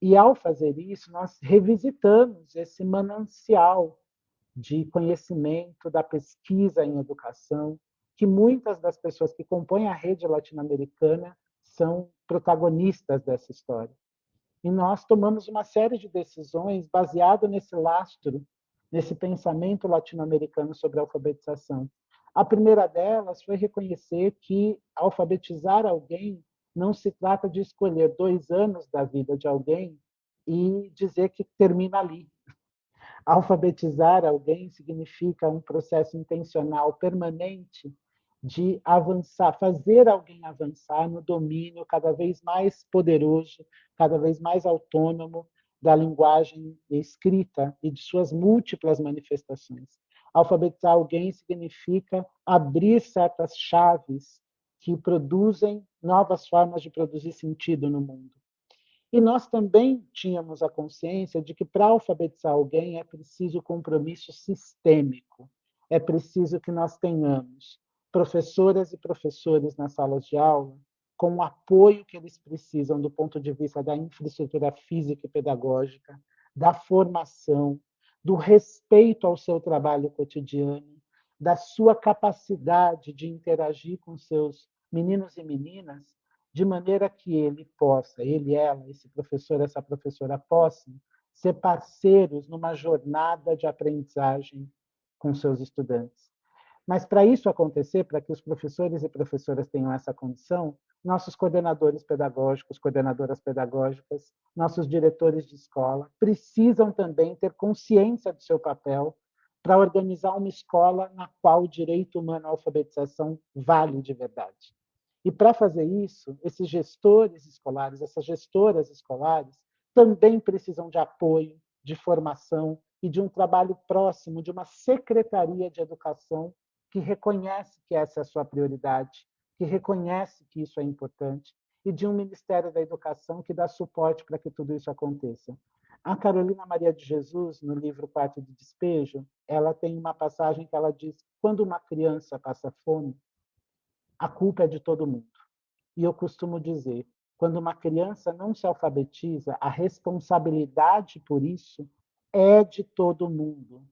E, ao fazer isso, nós revisitamos esse manancial de conhecimento da pesquisa em educação, que muitas das pessoas que compõem a rede latino-americana são protagonistas dessa história. E nós tomamos uma série de decisões baseado nesse lastro, nesse pensamento latino-americano sobre a alfabetização. A primeira delas foi reconhecer que alfabetizar alguém não se trata de escolher 2 anos da vida de alguém e dizer que termina ali. Alfabetizar alguém significa um processo intencional permanente de avançar, fazer alguém avançar no domínio cada vez mais poderoso, cada vez mais autônomo da linguagem escrita e de suas múltiplas manifestações. Alfabetizar alguém significa abrir certas chaves que produzem novas formas de produzir sentido no mundo. E nós também tínhamos a consciência de que, para alfabetizar alguém, é preciso compromisso sistêmico. É preciso que nós tenhamos professoras e professores nas salas de aula com o apoio que eles precisam do ponto de vista da infraestrutura física e pedagógica, da formação, do respeito ao seu trabalho cotidiano, da sua capacidade de interagir com seus meninos e meninas, de maneira que ele possa, ele, ela, esse professor, essa professora possam ser parceiros numa jornada de aprendizagem com seus estudantes. Mas, para isso acontecer, para que os professores e professoras tenham essa condição, nossos coordenadores pedagógicos, coordenadoras pedagógicas, nossos diretores de escola precisam também ter consciência do seu papel para organizar uma escola na qual o direito humano à alfabetização vale de verdade. E, para fazer isso, esses gestores escolares, essas gestoras escolares, também precisam de apoio, de formação e de um trabalho próximo de uma secretaria de educação que reconhece que essa é a sua prioridade, que reconhece que isso é importante, e de um Ministério da Educação que dá suporte para que tudo isso aconteça. A Carolina Maria de Jesus, no livro Quarto de Despejo, ela tem uma passagem que ela diz: quando uma criança passa fome, a culpa é de todo mundo. E eu costumo dizer, quando uma criança não se alfabetiza, a responsabilidade por isso é de todo mundo.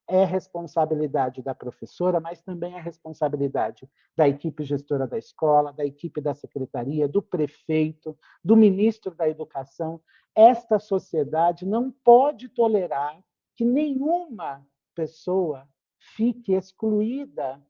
É responsabilidade da professora, mas também é responsabilidade da equipe gestora da escola, da equipe da secretaria, do prefeito, do ministro da Educação. Esta sociedade não pode tolerar que nenhuma pessoa fique excluída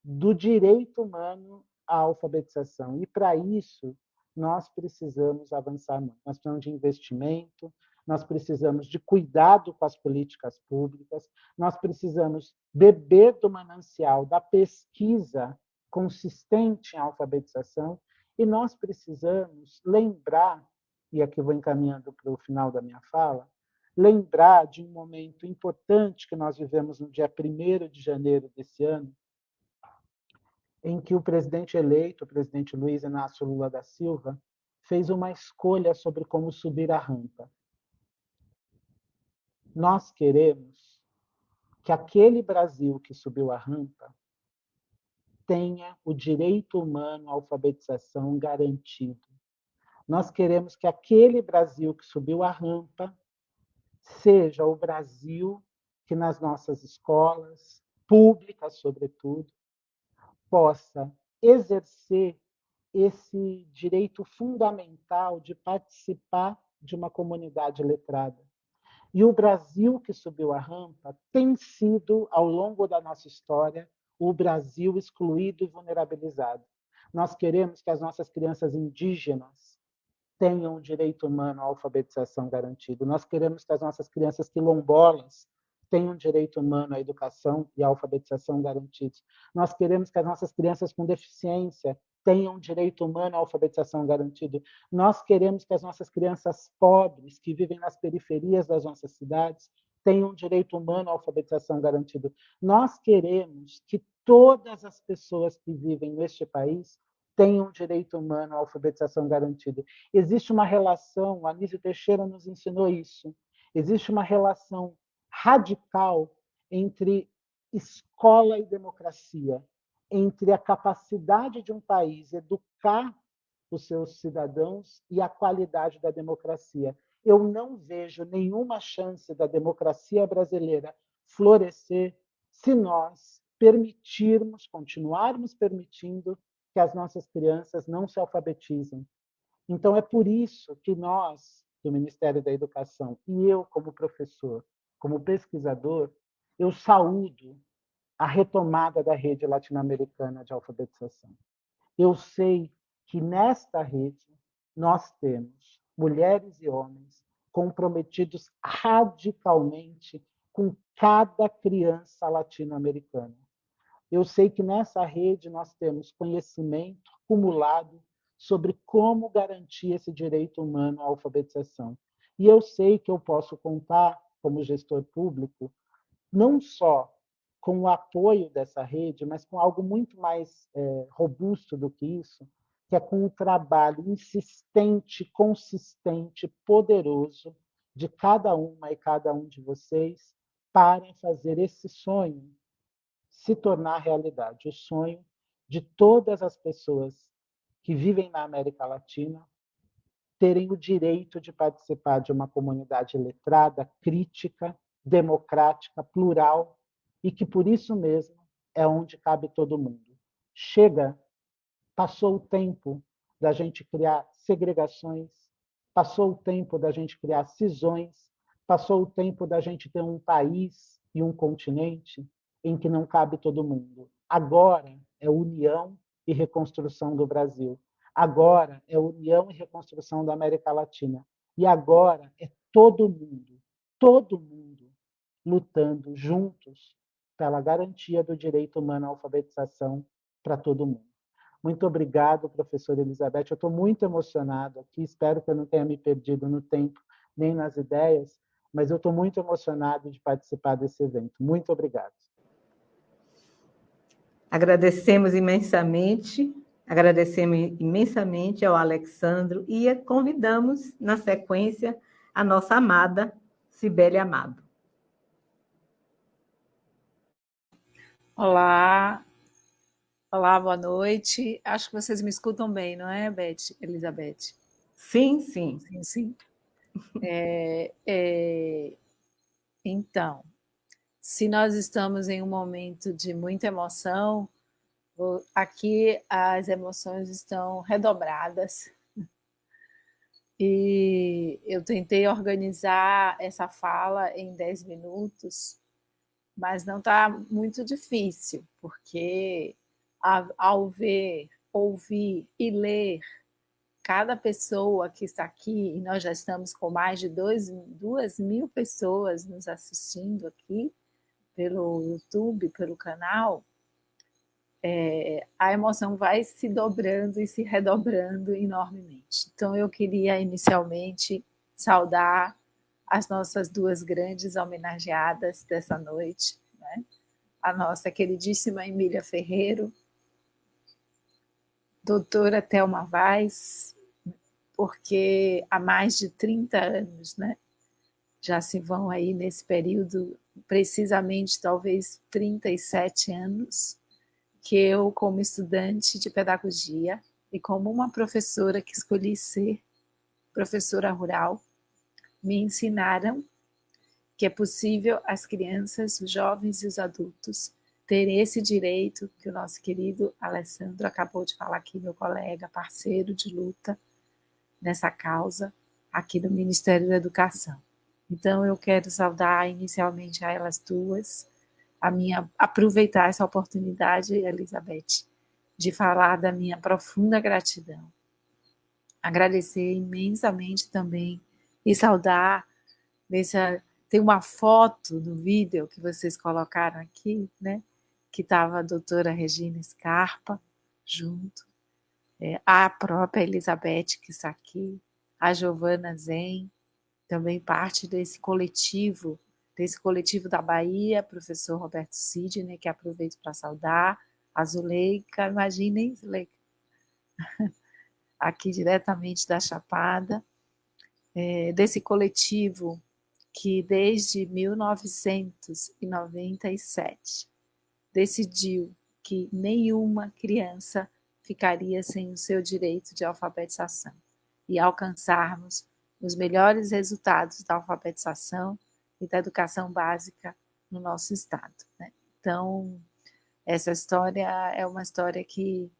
do direito humano à alfabetização. E, para isso, nós precisamos avançar muito. Nós precisamos de investimento, nós precisamos de cuidado com as políticas públicas, nós precisamos beber do manancial da pesquisa consistente em alfabetização, e nós precisamos lembrar, e aqui vou encaminhando para o final da minha fala, lembrar de um momento importante que nós vivemos no dia 1º de janeiro desse ano, em que o presidente eleito, o presidente Luiz Inácio Lula da Silva, fez uma escolha sobre como subir a rampa. Nós queremos que aquele Brasil que subiu a rampa tenha o direito humano à alfabetização garantido. Nós queremos que aquele Brasil que subiu a rampa seja o Brasil que nas nossas escolas, públicas sobretudo, possa exercer esse direito fundamental de participar de uma comunidade letrada. E o Brasil que subiu a rampa tem sido, ao longo da nossa história, o Brasil excluído e vulnerabilizado. Nós queremos que as nossas crianças indígenas tenham o direito humano à alfabetização garantido. Nós queremos que as nossas crianças quilombolas tenham direito humano à educação e à alfabetização garantidos. Nós queremos que as nossas crianças com deficiência tenham direito humano à alfabetização garantido. Nós queremos que as nossas crianças pobres, que vivem nas periferias das nossas cidades, tenham direito humano à alfabetização garantido. Nós queremos que todas as pessoas que vivem neste país tenham direito humano à alfabetização garantido. Existe uma relação, a Anísio Teixeira nos ensinou isso, existe uma relação radical entre escola e democracia, entre a capacidade de um país educar os seus cidadãos e a qualidade da democracia. Eu não vejo nenhuma chance da democracia brasileira florescer se nós permitirmos, continuarmos permitindo que as nossas crianças não se alfabetizem. Então, é por isso que nós, do Ministério da Educação, e eu, como professor, como pesquisador, eu saúdo a retomada da rede latino-americana de alfabetização. Eu sei que nesta rede nós temos mulheres e homens comprometidos radicalmente com cada criança latino-americana. Eu sei que nessa rede nós temos conhecimento acumulado sobre como garantir esse direito humano à alfabetização. E eu sei que eu posso contar, como gestor público, não só com o apoio dessa rede, mas com algo muito mais robusto do que isso, que é com o trabalho insistente, consistente, poderoso de cada uma e cada um de vocês para fazer esse sonho se tornar realidade, o sonho de todas as pessoas que vivem na América Latina terem o direito de participar de uma comunidade letrada, crítica, democrática, plural, e que, por isso mesmo, é onde cabe todo mundo. Chega, passou o tempo da gente criar segregações, passou o tempo da gente criar cisões, passou o tempo da gente ter um país e um continente em que não cabe todo mundo. Agora é união e reconstrução do Brasil. Agora é união e reconstrução da América Latina. E agora é todo mundo lutando juntos pela garantia do direito humano à alfabetização para todo mundo. Muito obrigado, professora Elizabeth. Eu estou muito emocionado aqui, espero que eu não tenha me perdido no tempo nem nas ideias, mas eu estou muito emocionado de participar desse evento. Muito obrigado. Agradecemos imensamente ao Alexandro e convidamos, na sequência, a nossa amada Cibele Amado. Olá, boa noite. Acho que vocês me escutam bem, não é, Elizabeth? Sim, sim. Sim. Então, se nós estamos em um momento de muita emoção, aqui as emoções estão redobradas. E eu tentei organizar essa fala em 10 minutos, mas não está muito difícil, porque ao ver, ouvir e ler cada pessoa que está aqui, e nós já estamos com mais de 2.000 pessoas nos assistindo aqui pelo YouTube, pelo canal, a emoção vai se dobrando e se redobrando enormemente. Então, eu queria inicialmente saudar as nossas duas grandes homenageadas dessa noite, né? A nossa queridíssima Emília Ferreiro, doutora Thelma Vaz, porque há mais de 30 anos, né, já se vão aí nesse período, precisamente talvez 37 anos, que eu, como estudante de pedagogia e como uma professora que escolhi ser professora rural, me ensinaram que é possível as crianças, os jovens e os adultos terem esse direito que o nosso querido Alessandro acabou de falar aqui, meu colega, parceiro de luta nessa causa aqui no Ministério da Educação. Então, eu quero saudar inicialmente a elas duas, aproveitar essa oportunidade, Elizabeth, de falar da minha profunda gratidão. Agradecer imensamente também e saudar tem uma foto no vídeo que vocês colocaram aqui, né? Que estava a doutora Regina Scarpa junto, a própria Elizabeth que está aqui, a Giovana Zen, também parte desse coletivo da Bahia, professor Roberto Sidney, que aproveito para saudar, a Zuleika, imaginem, Zuleika, aqui diretamente da Chapada, desse coletivo que desde 1997 decidiu que nenhuma criança ficaria sem o seu direito de alfabetização e alcançarmos os melhores resultados da alfabetização e da educação básica no nosso estado, né? Então, essa história é uma história que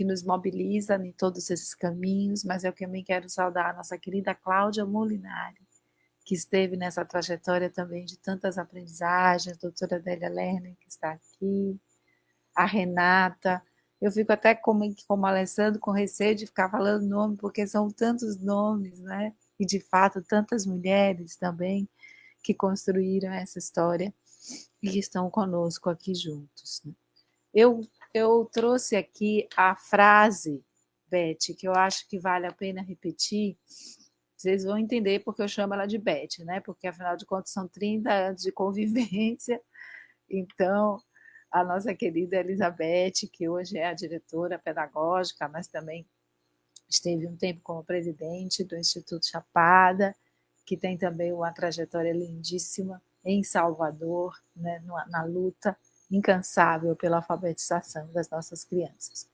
nos mobiliza em todos esses caminhos, mas eu também quero saudar a nossa querida Cláudia Molinari, que esteve nessa trajetória também de tantas aprendizagens, a doutora Adélia Lerner, que está aqui, a Renata. Eu fico até como Alessandro, com receio de ficar falando nome, porque são tantos nomes, né? E, de fato, tantas mulheres também que construíram essa história e que estão conosco aqui juntos, né? Eu trouxe aqui a frase, Beth, que eu acho que vale a pena repetir. Vocês vão entender porque eu chamo ela de Beth, né? Porque, afinal de contas, são 30 anos de convivência. Então, a nossa querida Elizabeth, que hoje é a diretora pedagógica, mas também esteve um tempo como presidente do Instituto Chapada, que tem também uma trajetória lindíssima em Salvador, né? Na luta incansável pela alfabetização das nossas crianças.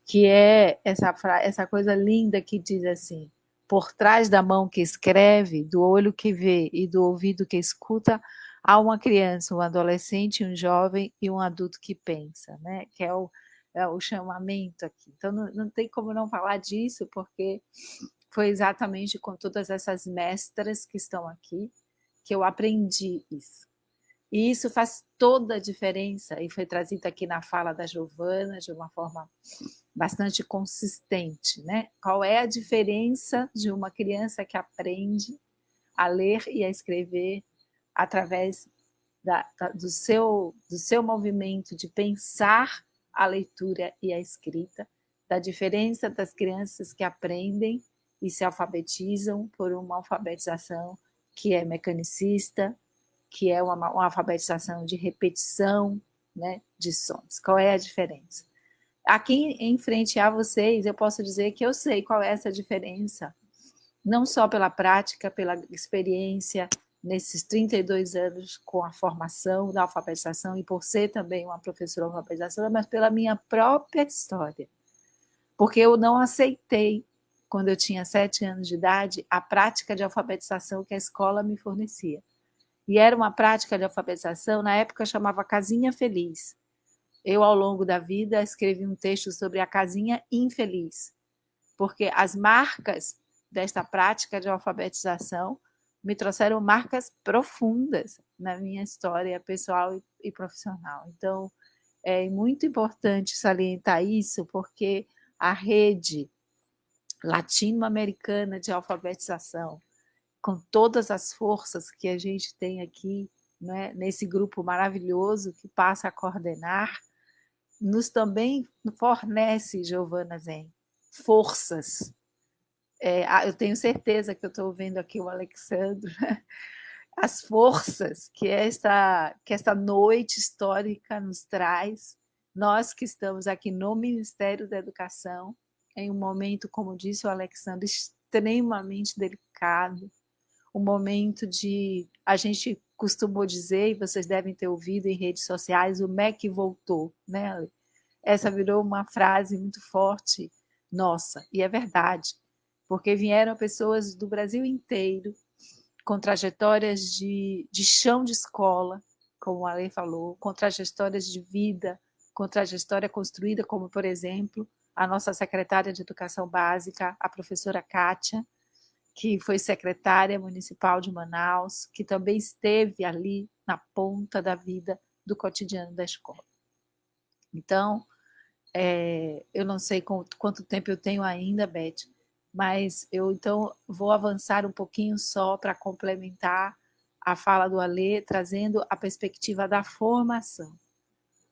Que é essa coisa linda que diz assim: por trás da mão que escreve, do olho que vê e do ouvido que escuta, há uma criança, um adolescente, um jovem e um adulto que pensa, né? Que é o chamamento aqui. Então, não tem como não falar disso, porque foi exatamente com todas essas mestras que estão aqui que eu aprendi isso. E isso faz toda a diferença, e foi trazido aqui na fala da Giovana de uma forma bastante consistente, né? Qual é a diferença de uma criança que aprende a ler e a escrever através do seu movimento de pensar a leitura e a escrita, da diferença das crianças que aprendem e se alfabetizam por uma alfabetização que é mecanicista, que é uma alfabetização de repetição, né, de sons. Qual é a diferença? Aqui em frente a vocês, eu posso dizer que eu sei qual é essa diferença, não só pela prática, pela experiência nesses 32 anos com a formação da alfabetização e por ser também uma professora de alfabetização, mas pela minha própria história. Porque eu não aceitei, quando eu tinha 7 anos de idade, a prática de alfabetização que a escola me fornecia. E era uma prática de alfabetização, na época chamava Casinha Feliz. Eu, ao longo da vida, escrevi um texto sobre a casinha infeliz, porque as marcas desta prática de alfabetização me trouxeram marcas profundas na minha história pessoal e profissional. Então, é muito importante salientar isso, porque a rede latino-americana de alfabetização, com todas as forças que a gente tem aqui, né, nesse grupo maravilhoso que passa a coordenar, nos também fornece, Giovana Zen, forças. Eu tenho certeza que eu estou vendo aqui o Alexandre, né? As forças que esta noite histórica nos traz, nós que estamos aqui no Ministério da Educação, em um momento, como disse o Alexandre, extremamente delicado, um momento de, a gente costumou dizer, e vocês devem ter ouvido em redes sociais, o MEC voltou, né? Essa virou uma frase muito forte nossa, e é verdade, porque vieram pessoas do Brasil inteiro com trajetórias de chão de escola, como a Ale falou, com trajetórias de vida, com trajetória construída, como, por exemplo, a nossa secretária de Educação Básica, a professora Kátia, que foi secretária municipal de Manaus, que também esteve ali na ponta da vida do cotidiano da escola. Então, eu não sei quanto tempo eu tenho ainda, Beth, mas eu então vou avançar um pouquinho só para complementar a fala do Alê, trazendo a perspectiva da formação.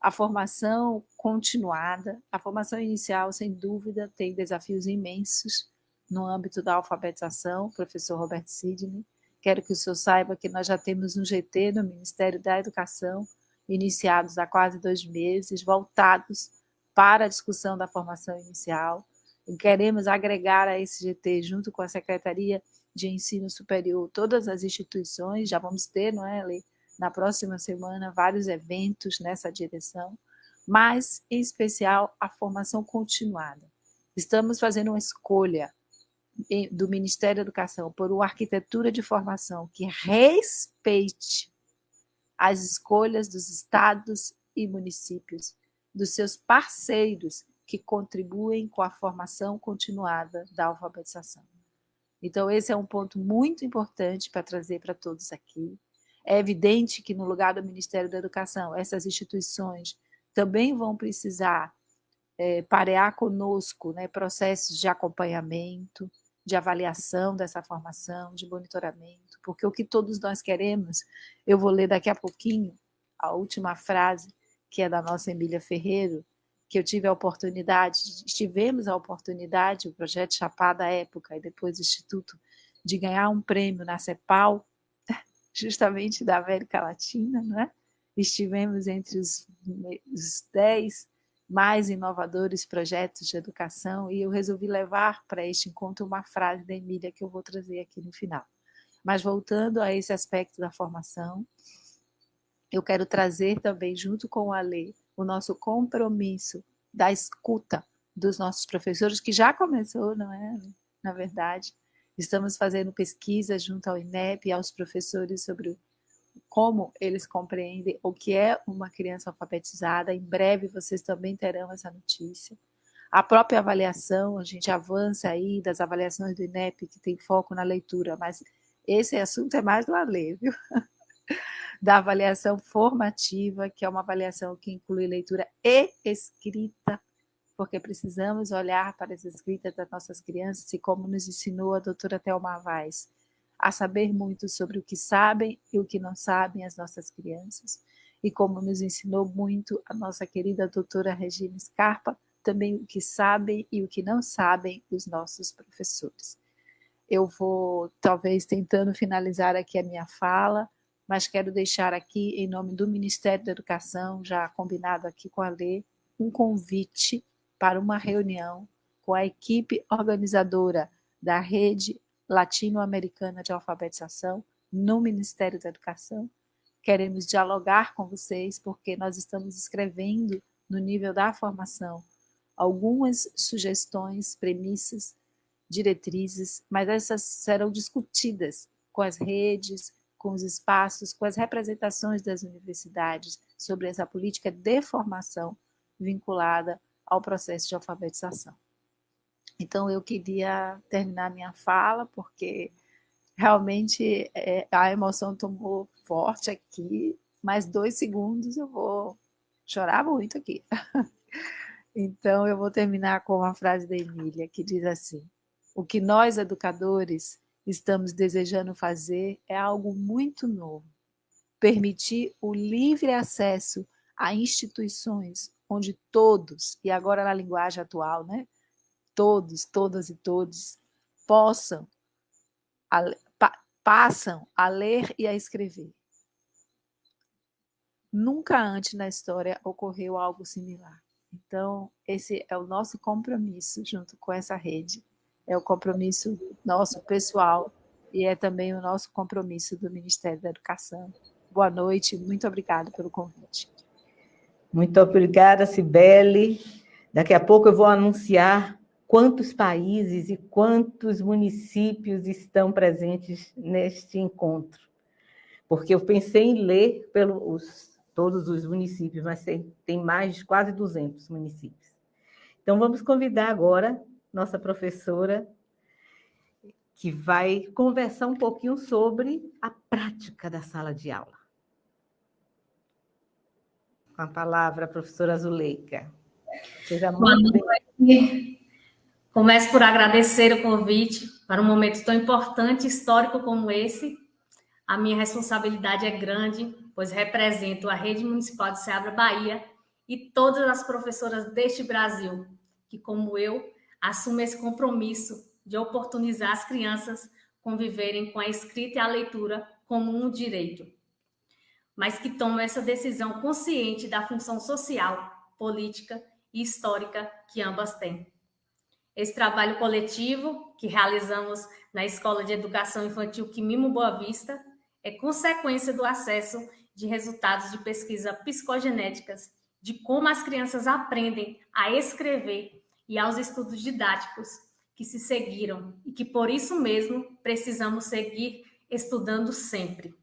A formação continuada, a formação inicial, sem dúvida, tem desafios imensos no âmbito da alfabetização, professor Robert Sidney. Quero que o senhor saiba que nós já temos um GT no Ministério da Educação, iniciados há quase 2 meses, voltados para a discussão da formação inicial. E queremos agregar a esse GT, junto com a Secretaria de Ensino Superior, todas as instituições, já vamos ter, não é, Lê? Na próxima semana, vários eventos nessa direção, mas, em especial, a formação continuada. Estamos fazendo uma escolha do Ministério da Educação por uma arquitetura de formação que respeite as escolhas dos estados e municípios, dos seus parceiros que contribuem com a formação continuada da alfabetização. Então, esse é um ponto muito importante para trazer para todos aqui. É evidente que, no lugar do Ministério da Educação, essas instituições também vão precisar parear conosco, né, processos de acompanhamento, de avaliação dessa formação, de monitoramento, porque o que todos nós queremos, eu vou ler daqui a pouquinho a última frase, que é da nossa Emília Ferreiro, que eu tivemos a oportunidade, o Projeto Chapada à época, e depois o Instituto, de ganhar um prêmio na CEPAL, justamente da América Latina, né? Estivemos entre os 10 mais inovadores projetos de educação e eu resolvi levar para este encontro uma frase da Emília que eu vou trazer aqui no final. Mas voltando a esse aspecto da formação, eu quero trazer também, junto com o Alê, o nosso compromisso da escuta dos nossos professores, que já começou, não é? Na verdade, estamos fazendo pesquisas junto ao INEP e aos professores sobre como eles compreendem o que é uma criança alfabetizada. Em breve vocês também terão essa notícia. A própria avaliação, a gente avança aí das avaliações do INEP, que tem foco na leitura, mas esse assunto é mais do Alê, viu? Da avaliação formativa, que é uma avaliação que inclui leitura e escrita, porque precisamos olhar para as escritas das nossas crianças e como nos ensinou a doutora Thelma Vaz, a saber muito sobre o que sabem e o que não sabem as nossas crianças, e como nos ensinou muito a nossa querida doutora Regina Scarpa, também o que sabem e o que não sabem os nossos professores. Eu vou, talvez, tentando finalizar aqui a minha fala, mas quero deixar aqui, em nome do Ministério da Educação, já combinado aqui com a Lê, um convite para uma reunião com a equipe organizadora da Rede Latino-Americana de Alfabetização no Ministério da Educação. Queremos dialogar com vocês, porque nós estamos escrevendo, no nível da formação, algumas sugestões, premissas, diretrizes, mas essas serão discutidas com as redes, com os espaços, com as representações das universidades sobre essa política de formação vinculada ao processo de alfabetização. Então, eu queria terminar minha fala, porque realmente a emoção tomou forte aqui, mais 2 segundos eu vou chorar muito aqui. Então, eu vou terminar com uma frase da Emília, que diz assim: o que nós, educadores, estamos desejando fazer é algo muito novo. Permitir o livre acesso a instituições onde todos, e agora na linguagem atual, né? Todos, todas e todos, passam a ler e a escrever. Nunca antes na história ocorreu algo similar. Então, esse é o nosso compromisso junto com essa rede é o compromisso nosso pessoal e é também o nosso compromisso do Ministério da Educação. Boa noite, muito obrigada pelo convite. Muito obrigada, Cibele. Daqui a pouco eu vou anunciar quantos países e quantos municípios estão presentes neste encontro, porque eu pensei em ler todos os municípios, mas tem mais de quase 200 municípios. Então, vamos convidar agora nossa professora, que vai conversar um pouquinho sobre a prática da sala de aula. Com a palavra, a professora Zuleika. Seja muito bem-vinda. Começo por agradecer o convite para um momento tão importante, histórico como esse. A minha responsabilidade é grande, pois represento a Rede Municipal de Ceará, Bahia, e todas as professoras deste Brasil, que, como eu, assumem esse compromisso de oportunizar as crianças conviverem com a escrita e a leitura como um direito, mas que tomam essa decisão consciente da função social, política e histórica que ambas têm. Esse trabalho coletivo que realizamos na Escola de Educação Infantil Quimimo Boa Vista é consequência do acesso de resultados de pesquisa psicogenéticas de como as crianças aprendem a escrever e aos estudos didáticos que se seguiram e que, por isso mesmo, precisamos seguir estudando sempre.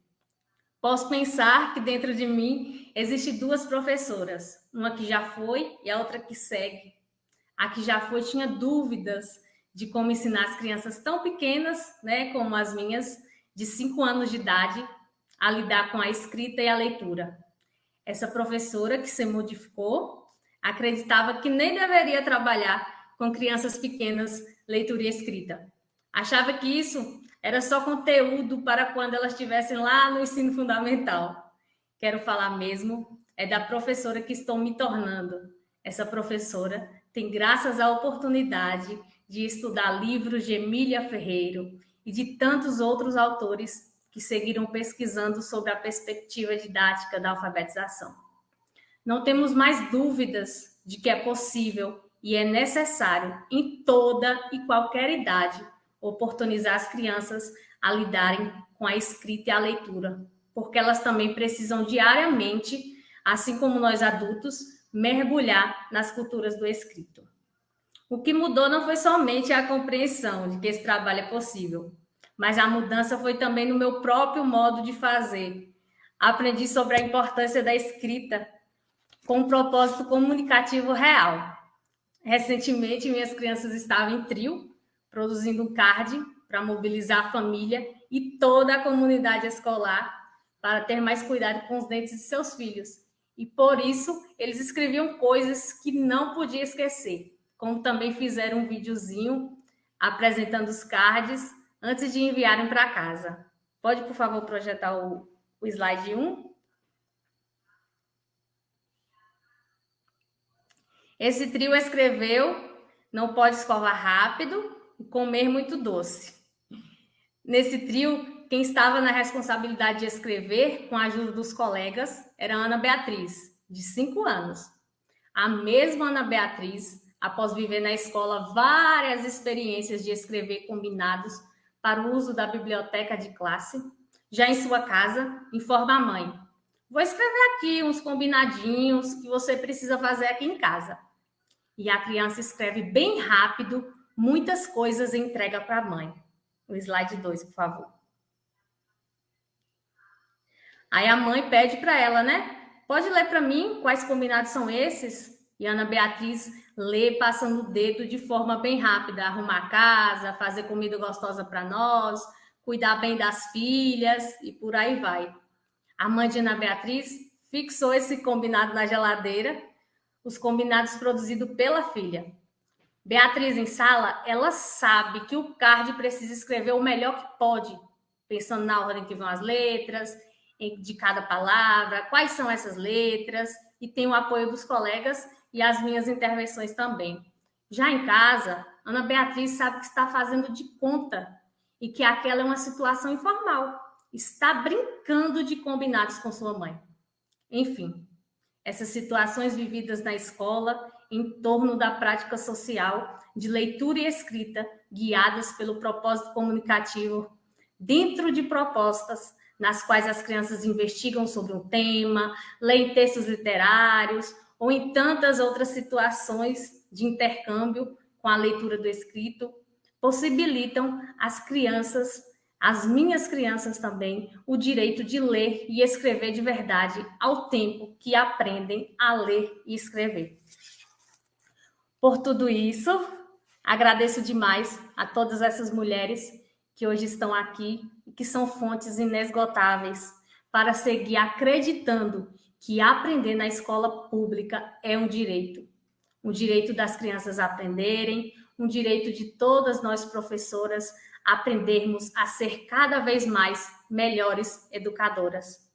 Posso pensar que dentro de mim existem duas professoras, uma que já foi e a outra que segue. A que já foi tinha dúvidas de como ensinar as crianças tão pequenas, né, como as minhas, de 5 anos de idade, a lidar com a escrita e a leitura. Essa professora que se modificou acreditava que nem deveria trabalhar com crianças pequenas, leitura e escrita. Achava que isso era só conteúdo para quando elas estivessem lá no ensino fundamental. Quero falar mesmo é da professora que estou me tornando. Essa professora tem graças à oportunidade de estudar livros de Emília Ferreiro e de tantos outros autores que seguiram pesquisando sobre a perspectiva didática da alfabetização. Não temos mais dúvidas de que é possível e é necessário, em toda e qualquer idade, oportunizar as crianças a lidarem com a escrita e a leitura, porque elas também precisam diariamente, assim como nós adultos, mergulhar nas culturas do escrito. O que mudou não foi somente a compreensão de que esse trabalho é possível, mas a mudança foi também no meu próprio modo de fazer. Aprendi sobre a importância da escrita com um propósito comunicativo real. Recentemente, minhas crianças estavam em trio, produzindo um card para mobilizar a família e toda a comunidade escolar para ter mais cuidado com os dentes de seus filhos. E por isso, eles escreviam coisas que não podia esquecer, como também fizeram um videozinho apresentando os cards antes de enviarem para casa. Pode, por favor, projetar o slide 1? Esse trio escreveu: não pode escovar rápido e comer muito doce. Nesse trio, quem estava na responsabilidade de escrever, com a ajuda dos colegas, era a Ana Beatriz, de 5 anos. A mesma Ana Beatriz, após viver na escola várias experiências de escrever combinados para o uso da biblioteca de classe, já em sua casa, informa a mãe: vou escrever aqui uns combinadinhos que você precisa fazer aqui em casa. E a criança escreve bem rápido, muitas coisas e entrega para a mãe. O slide 2, por favor. Aí a mãe pede para ela, né? Pode ler para mim quais combinados são esses? E a Ana Beatriz lê passando o dedo de forma bem rápida. Arrumar a casa, fazer comida gostosa para nós, cuidar bem das filhas e por aí vai. A mãe de Ana Beatriz fixou esse combinado na geladeira, os combinados produzidos pela filha. Beatriz, em sala, ela sabe que o card precisa escrever o melhor que pode, pensando na ordem que vão as letras, de cada palavra, quais são essas letras, e tem o apoio dos colegas e as minhas intervenções também. Já em casa, Ana Beatriz sabe que está fazendo de conta e que aquela é uma situação informal. Está brincando de combinados com sua mãe. Enfim, essas situações vividas na escola, em torno da prática social de leitura e escrita, guiadas pelo propósito comunicativo, dentro de propostas nas quais as crianças investigam sobre um tema, leem textos literários, ou em tantas outras situações de intercâmbio com a leitura do escrito, possibilitam às crianças, às minhas crianças também, o direito de ler e escrever de verdade ao tempo que aprendem a ler e escrever. Por tudo isso, agradeço demais a todas essas mulheres que hoje estão aqui e que são fontes inesgotáveis para seguir acreditando que aprender na escola pública é um direito das crianças aprenderem, um direito de todas nós professoras aprendermos a ser cada vez mais melhores educadoras.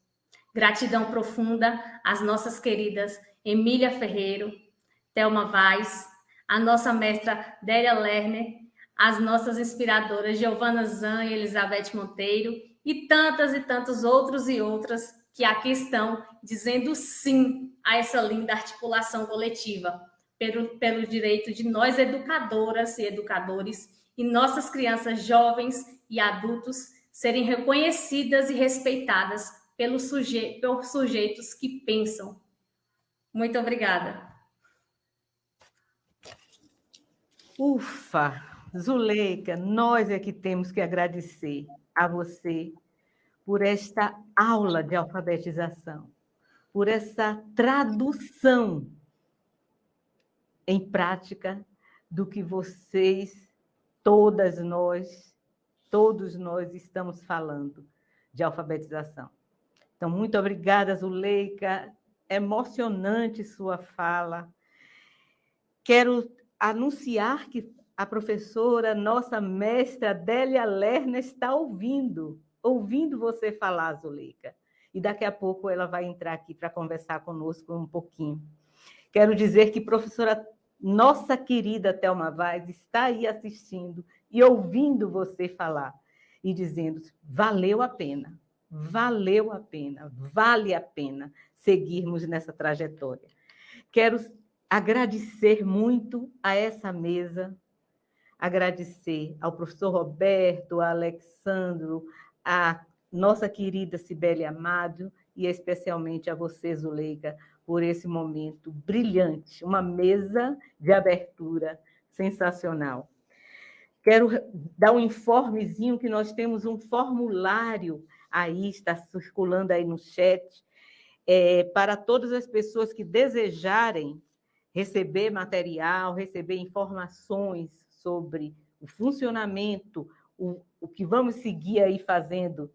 Gratidão profunda às nossas queridas Emília Ferreiro, Thelma Vaz, a nossa mestra Délia Lerner, as nossas inspiradoras Giovana Zan e Elizabeth Monteiro, e tantos outros e outras que aqui estão dizendo sim a essa linda articulação coletiva, pelo direito de nós educadoras e educadores e nossas crianças jovens e adultos serem reconhecidas e respeitadas por sujeitos que pensam. Muito obrigada. Ufa! Zuleika, nós é que temos que agradecer a você por esta aula de alfabetização, por essa tradução em prática do que vocês, todos nós estamos falando de alfabetização. Então, muito obrigada, Zuleika. Emocionante sua fala. Quero anunciar que a professora, nossa mestra Délia Lerner, está ouvindo você falar, Zuleika. E daqui a pouco ela vai entrar aqui para conversar conosco um pouquinho. Quero dizer que professora, nossa querida Thelma Vaz, está aí assistindo e ouvindo você falar e dizendo: valeu a pena, vale a pena seguirmos nessa trajetória. Quero agradecer muito a essa mesa, agradecer ao professor Roberto, a Alexandro, a nossa querida Cibele Amado e especialmente a você, Zuleika, por esse momento brilhante, uma mesa de abertura sensacional. Quero dar um informezinho que nós temos um formulário aí, está circulando aí no chat, para todas as pessoas que desejarem receber material, receber informações sobre o funcionamento, o que vamos seguir aí fazendo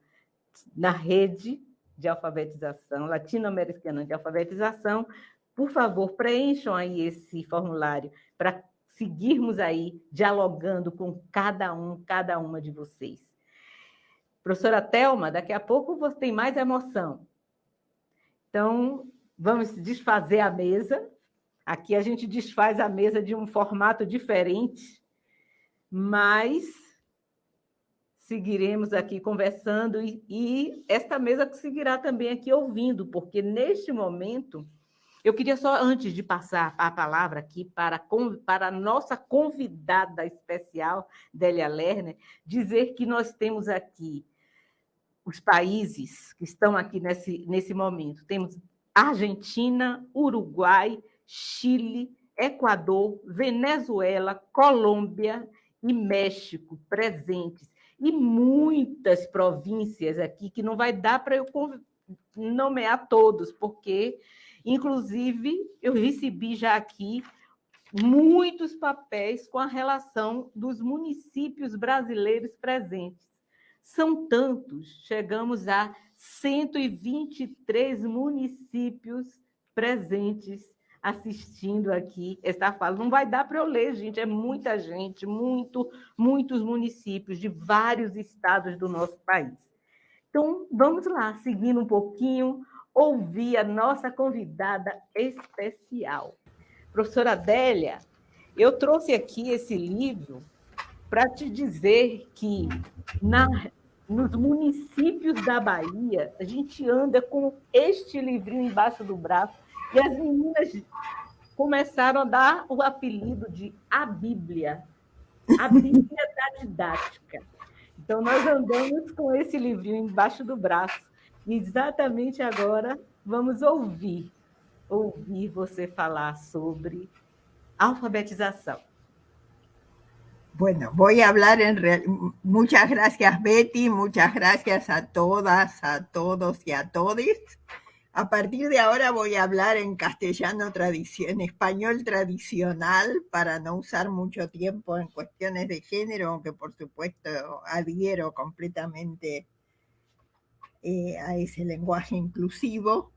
na rede de alfabetização, latino-americana de alfabetização. Por favor, preencham aí esse formulário para seguirmos aí dialogando com cada uma de vocês. Professora Thelma, daqui a pouco você tem mais emoção. Então, vamos desfazer a mesa. Aqui a gente desfaz a mesa de um formato diferente, mas seguiremos aqui conversando e esta mesa seguirá também aqui ouvindo, porque neste momento, eu queria só, antes de passar a palavra aqui para a nossa convidada especial, Délia Lerner, dizer que nós temos aqui os países que estão aqui nesse momento. Temos Argentina, Uruguai, Chile, Equador, Venezuela, Colômbia e México presentes. E muitas províncias aqui que não vai dar para eu nomear todos, porque, inclusive, eu recebi já aqui muitos papéis com a relação dos municípios brasileiros presentes. São tantos, chegamos a 123 municípios presentes assistindo aqui esta fala. Não vai dar para eu ler, gente, é muita gente, muitos municípios de vários estados do nosso país. Então, vamos lá, seguindo um pouquinho, ouvir a nossa convidada especial. Professora Délia, eu trouxe aqui esse livro para te dizer que nos municípios da Bahia, a gente anda com este livrinho embaixo do braço e as meninas começaram a dar o apelido de A Bíblia. A Bíblia da Didática. Então, nós andamos com esse livrinho embaixo do braço. E exatamente agora vamos ouvir você falar sobre alfabetização. Bueno, voy a hablar muchas gracias Betty, muchas gracias a todas, a todos y a todes. A partir de ahora voy a hablar en castellano en español tradicional para no usar mucho tiempo en cuestiones de género, aunque por supuesto adhiero completamente a ese lenguaje inclusivo.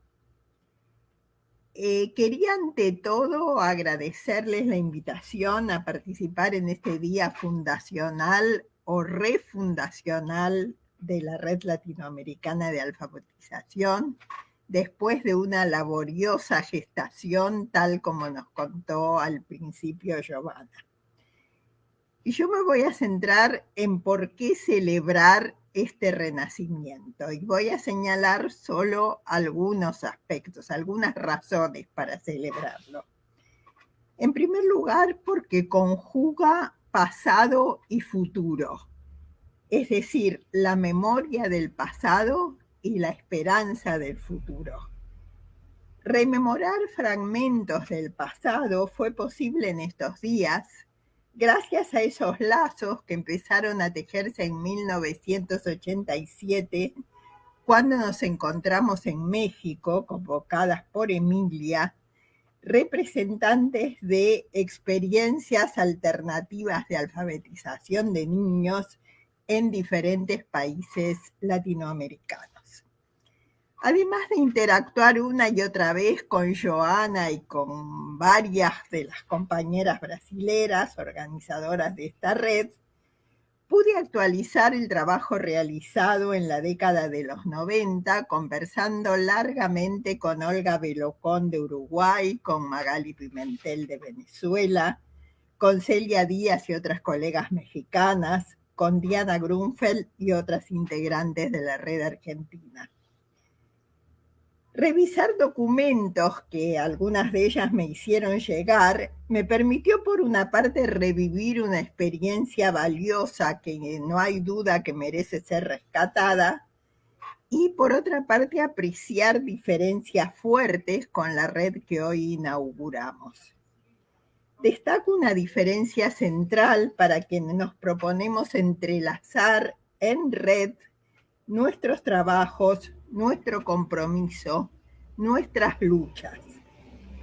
Quería ante todo agradecerles la invitación a participar en este día fundacional o refundacional de la Red Latinoamericana de Alfabetización, después de una laboriosa gestación, tal como nos contó al principio Giovanna. Y yo me voy a centrar en por qué celebrar este renacimiento, y voy a señalar solo algunos aspectos, algunas razones para celebrarlo. En primer lugar, porque conjuga pasado y futuro, es decir, la memoria del pasado y la esperanza del futuro. Rememorar fragmentos del pasado fue posible en estos días gracias a esos lazos que empezaron a tejerse en 1987, cuando nos encontramos en México, convocadas por Emilia, representantes de experiencias alternativas de alfabetización de niños en diferentes países latinoamericanos. Además de interactuar una y otra vez con Joana y con varias de las compañeras brasileras, organizadoras de esta red, pude actualizar el trabajo realizado en la década de los 90, conversando largamente con Olga Belocón de Uruguay, con Magali Pimentel de Venezuela, con Celia Díaz y otras colegas mexicanas, con Diana Grunfeld y otras integrantes de la red argentina. Revisar documentos que algunas de ellas me hicieron llegar me permitió por una parte revivir una experiencia valiosa que no hay duda que merece ser rescatada, y por otra parte apreciar diferencias fuertes con la red que hoy inauguramos. Destaco una diferencia central para quienes nos proponemos entrelazar en red nuestros trabajos, nuestro compromiso, nuestras luchas.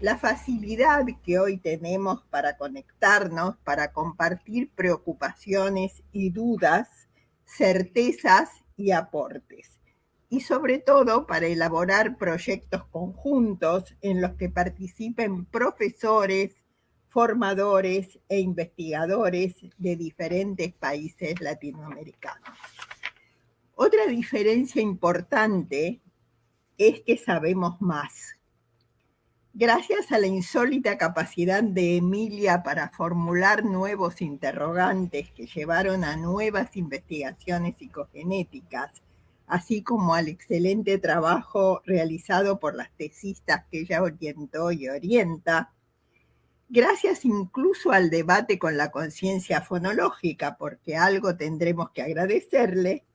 La facilidad que hoy tenemos para conectarnos, para compartir preocupaciones y dudas, certezas y aportes. Y sobre todo para elaborar proyectos conjuntos en los que participen profesores, formadores e investigadores de diferentes países latinoamericanos. Otra diferencia importante es que sabemos más. Gracias a la insólita capacidad de Emilia para formular nuevos interrogantes que llevaron a nuevas investigaciones psicogenéticas, así como al excelente trabajo realizado por las tesistas que ella orientó y orienta, gracias incluso al debate con la conciencia fonológica, porque algo tendremos que agradecerle,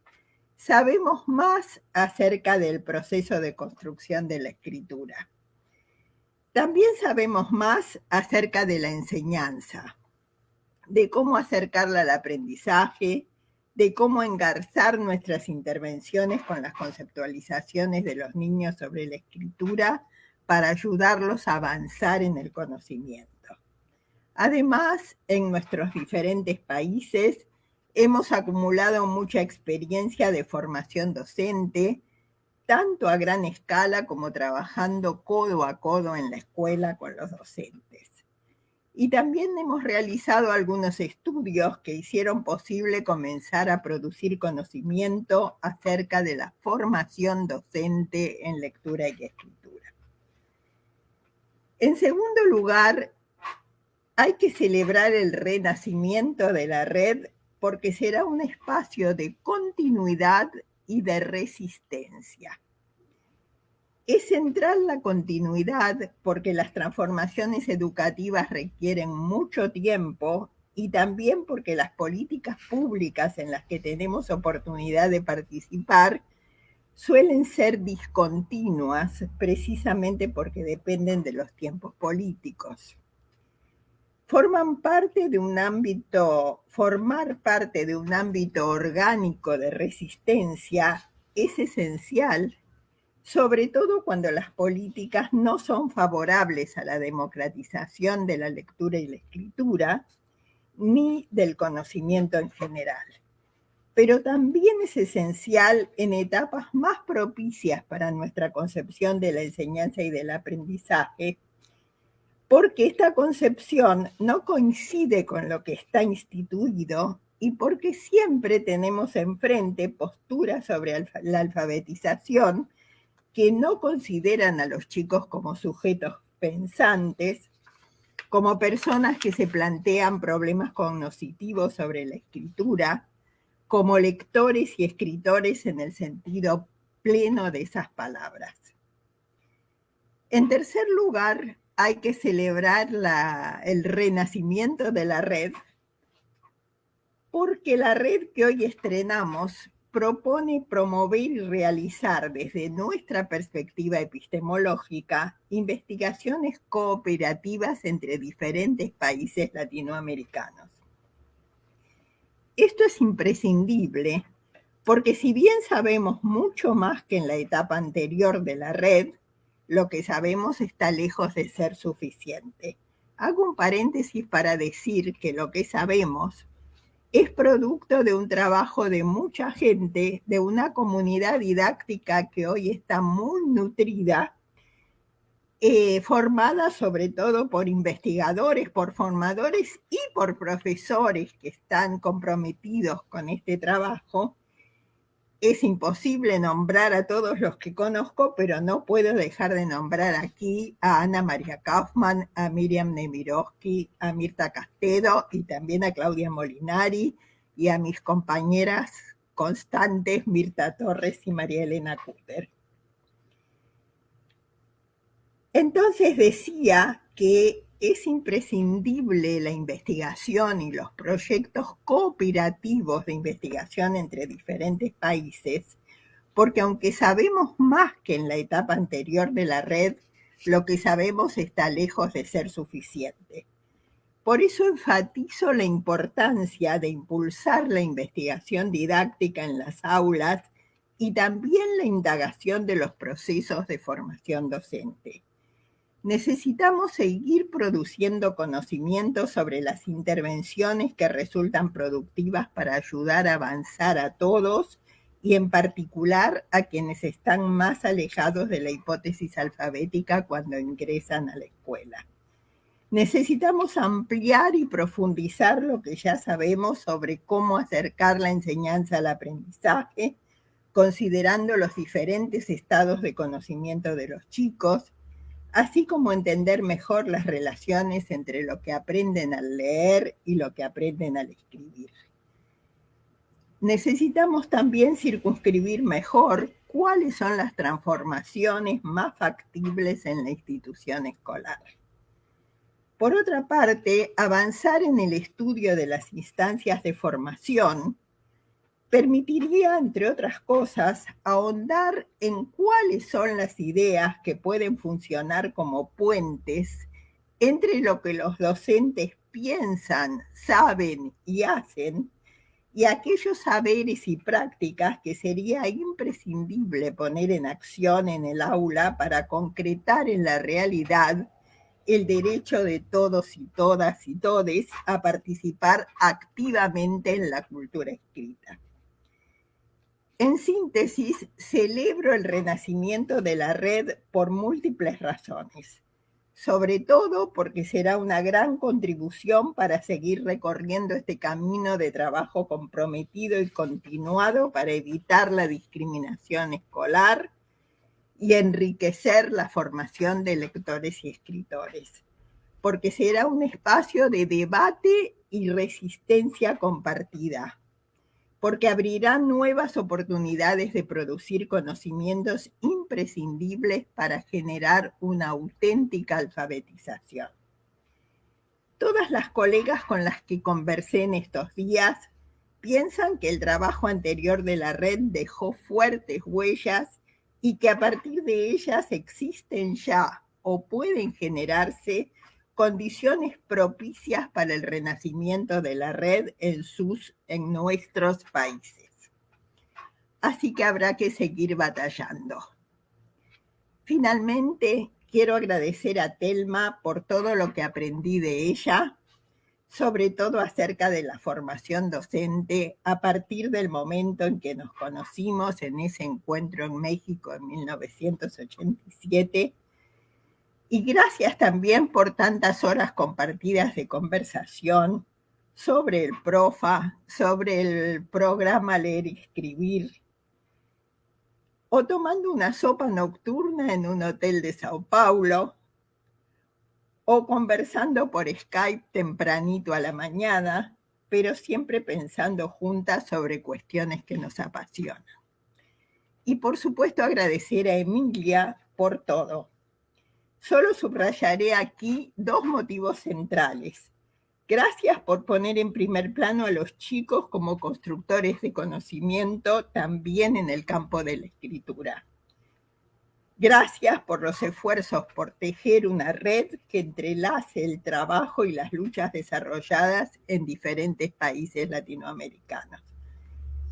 sabemos más acerca del proceso de construcción de la escritura. También sabemos más acerca de la enseñanza, de cómo acercarla al aprendizaje, de cómo engarzar nuestras intervenciones con las conceptualizaciones de los niños sobre la escritura para ayudarlos a avanzar en el conocimiento. Además, en nuestros diferentes países hemos acumulado mucha experiencia de formación docente, tanto a gran escala como trabajando codo a codo en la escuela con los docentes. Y también hemos realizado algunos estudios que hicieron posible comenzar a producir conocimiento acerca de la formación docente en lectura y escritura. En segundo lugar, hay que celebrar el renacimiento de la red porque será un espacio de continuidad y de resistencia. Es central la continuidad porque las transformaciones educativas requieren mucho tiempo y también porque las políticas públicas en las que tenemos oportunidad de participar suelen ser discontinuas precisamente porque dependen de los tiempos políticos. Formar parte de un ámbito orgánico de resistencia es esencial, sobre todo cuando las políticas no son favorables a la democratización de la lectura y la escritura, ni del conocimiento en general. Pero también es esencial en etapas más propicias para nuestra concepción de la enseñanza y del aprendizaje, porque esta concepción no coincide con lo que está instituido y porque siempre tenemos enfrente posturas sobre la alfabetización que no consideran a los chicos como sujetos pensantes, como personas que se plantean problemas cognitivos sobre la escritura, como lectores y escritores en el sentido pleno de esas palabras. En tercer lugar, hay que celebrar el renacimiento de la red, porque la red que hoy estrenamos propone promover y realizar desde nuestra perspectiva epistemológica investigaciones cooperativas entre diferentes países latinoamericanos. Esto es imprescindible porque si bien sabemos mucho más que en la etapa anterior de la red, lo que sabemos está lejos de ser suficiente. Hago un paréntesis para decir que lo que sabemos es producto de un trabajo de mucha gente, de una comunidad didáctica que hoy está muy nutrida, formada sobre todo por investigadores, por formadores y por profesores que están comprometidos con este trabajo. Es imposible nombrar a todos los que conozco, pero no puedo dejar de nombrar aquí a Ana María Kaufman, a Miriam Nemirovsky, a Mirta Castedo y también a Claudia Molinari y a mis compañeras constantes Mirta Torres y María Elena Cutter. Entonces decía que es imprescindible la investigación y los proyectos cooperativos de investigación entre diferentes países, porque aunque sabemos más que en la etapa anterior de la red, lo que sabemos está lejos de ser suficiente. Por eso enfatizo la importancia de impulsar la investigación didáctica en las aulas y también la indagación de los procesos de formación docente. Necesitamos seguir produciendo conocimiento sobre las intervenciones que resultan productivas para ayudar a avanzar a todos y en particular a quienes están más alejados de la hipótesis alfabética cuando ingresan a la escuela. Necesitamos ampliar y profundizar lo que ya sabemos sobre cómo acercar la enseñanza al aprendizaje, considerando los diferentes estados de conocimiento de los chicos, así como entender mejor las relaciones entre lo que aprenden al leer y lo que aprenden al escribir. Necesitamos también circunscribir mejor cuáles son las transformaciones más factibles en la institución escolar. Por otra parte, avanzar en el estudio de las instancias de formación permitiría, entre otras cosas, ahondar en cuáles son las ideas que pueden funcionar como puentes entre lo que los docentes piensan, saben y hacen, y aquellos saberes y prácticas que sería imprescindible poner en acción en el aula para concretar en la realidad el derecho de todos y todas y todes a participar activamente en la cultura escrita. En síntesis, celebro el renacimiento de la red por múltiples razones, sobre todo porque será una gran contribución para seguir recorriendo este camino de trabajo comprometido y continuado para evitar la discriminación escolar y enriquecer la formación de lectores y escritores, porque será un espacio de debate y resistencia compartida, porque abrirá nuevas oportunidades de producir conocimientos imprescindibles para generar una auténtica alfabetización. todas las colegas con las que conversé en estos días piensan que el trabajo anterior de la red dejó fuertes huellas y que a partir de ellas existen ya o pueden generarse condiciones propicias para el renacimiento de la red en nuestros países. Así que habrá que seguir batallando. Finalmente, quiero agradecer a Telma por todo lo que aprendí de ella, sobre todo acerca de la formación docente a partir del momento en que nos conocimos en ese encuentro en México en 1987. Y gracias también por tantas horas compartidas de conversación sobre el PROFA, sobre el programa Leer y Escribir, o tomando una sopa nocturna en un hotel de Sao Paulo, o conversando por Skype tempranito a la mañana, pero siempre pensando juntas sobre cuestiones que nos apasionan. Y por supuesto agradecer a Emilia por todo. Solo subrayaré aquí dos motivos centrales. Gracias por poner en primer plano a los chicos como constructores de conocimiento también en el campo de la escritura. Gracias por los esfuerzos por tejer una red que entrelace el trabajo y las luchas desarrolladas en diferentes países latinoamericanos.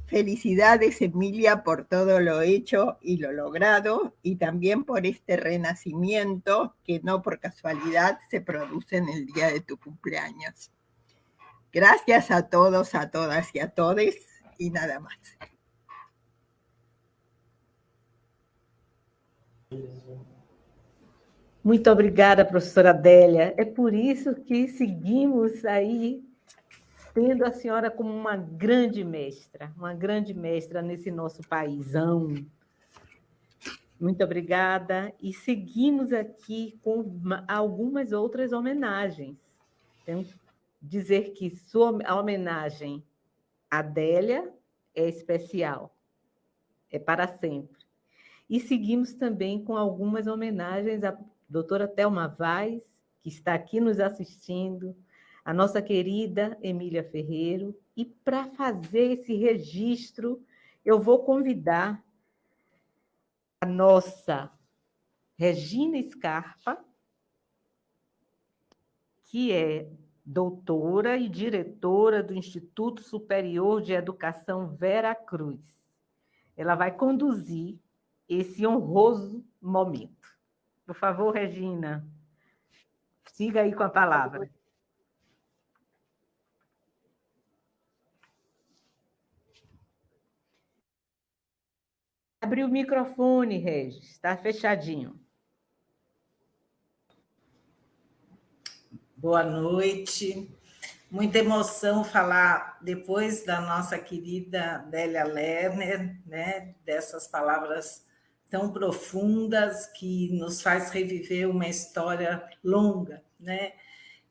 Felicidades, Emilia, por todo lo hecho y lo logrado, y también por este renacimiento que no por casualidad se produce en el día de tu cumpleaños. Gracias a todos, a todas y a todes, y nada más. Muito obrigada, professora Adélia. É por isso que seguimos aí tendo a senhora como uma grande mestra nesse nosso paizão. Muito obrigada. E seguimos aqui com algumas outras homenagens. Tenho que dizer que a homenagem à Adélia é especial, é para sempre. E seguimos também com algumas homenagens à doutora Thelma Vaz, que está aqui nos assistindo, a nossa querida Emília Ferreiro. E para fazer esse registro, eu vou convidar a nossa Regina Scarpa, que é doutora e diretora do Instituto Superior de Educação Vera Cruz. Ela vai conduzir esse honroso momento. Por favor, Regina, siga aí com a palavra. Abre o microfone, Regis, está fechadinho. Boa noite. Muita emoção falar depois da nossa querida Adélia Lerner, né, dessas palavras tão profundas que nos faz reviver uma história longa, né?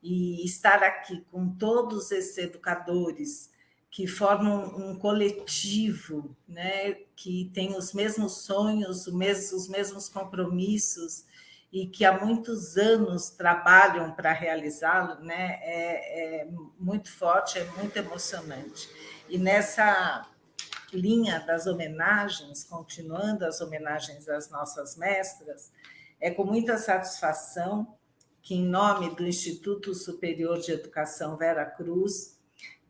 E estar aqui com todos esses educadores que formam um coletivo, né, que tem os mesmos sonhos, os mesmos compromissos e que há muitos anos trabalham para realizá-lo, né, é muito forte, é muito emocionante. E nessa linha das homenagens, continuando as homenagens às nossas mestras, é com muita satisfação que, em nome do Instituto Superior de Educação Vera Cruz,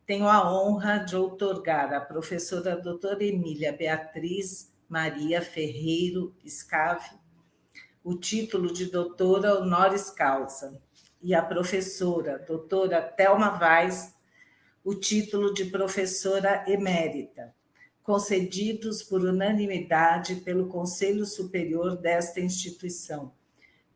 tenho a honra de outorgar à professora doutora Emília Beatriz Maria Ferreiro Scave o título de doutora honoris causa e à professora doutora Thelma Vaz o título de professora emérita, concedidos por unanimidade pelo Conselho Superior desta instituição,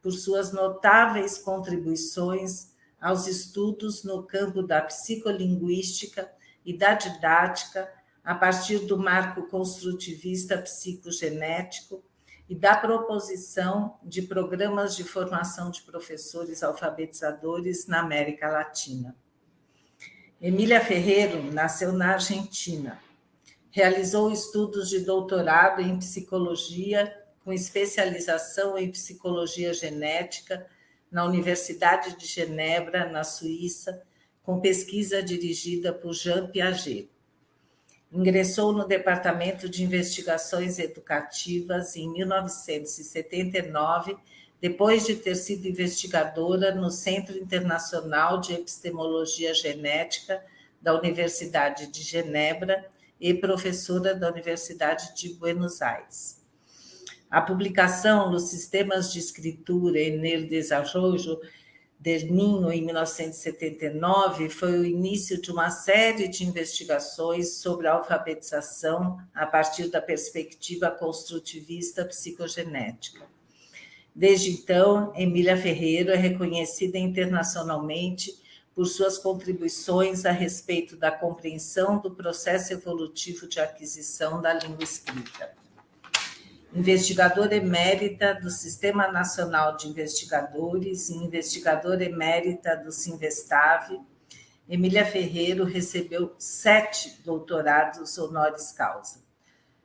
por suas notáveis contribuições aos estudos no campo da psicolinguística e da didática a partir do marco construtivista psicogenético e da proposição de programas de formação de professores alfabetizadores na América Latina. Emília Ferreiro nasceu na Argentina. Realizou estudos de doutorado em psicologia, com especialização em psicologia genética, na Universidade de Genebra, na Suíça, com pesquisa dirigida por Jean Piaget. Ingressou no Departamento de Investigações Educativas em 1979, depois de ter sido investigadora no Centro Internacional de Epistemologia Genética da Universidade de Genebra e professora da Universidade de Buenos Aires. A publicação Los Sistemas de Escritura en el Desarrollo del Niño, em 1979, foi o início de uma série de investigações sobre a alfabetização a partir da perspectiva construtivista psicogenética. Desde então, Emília Ferreiro é reconhecida internacionalmente por suas contribuições a respeito da compreensão do processo evolutivo de aquisição da língua escrita. Investigadora emérita do Sistema Nacional de Investigadores e investigadora emérita do Sinvestave, Emília Ferreiro recebeu 7 doutorados honoris causa.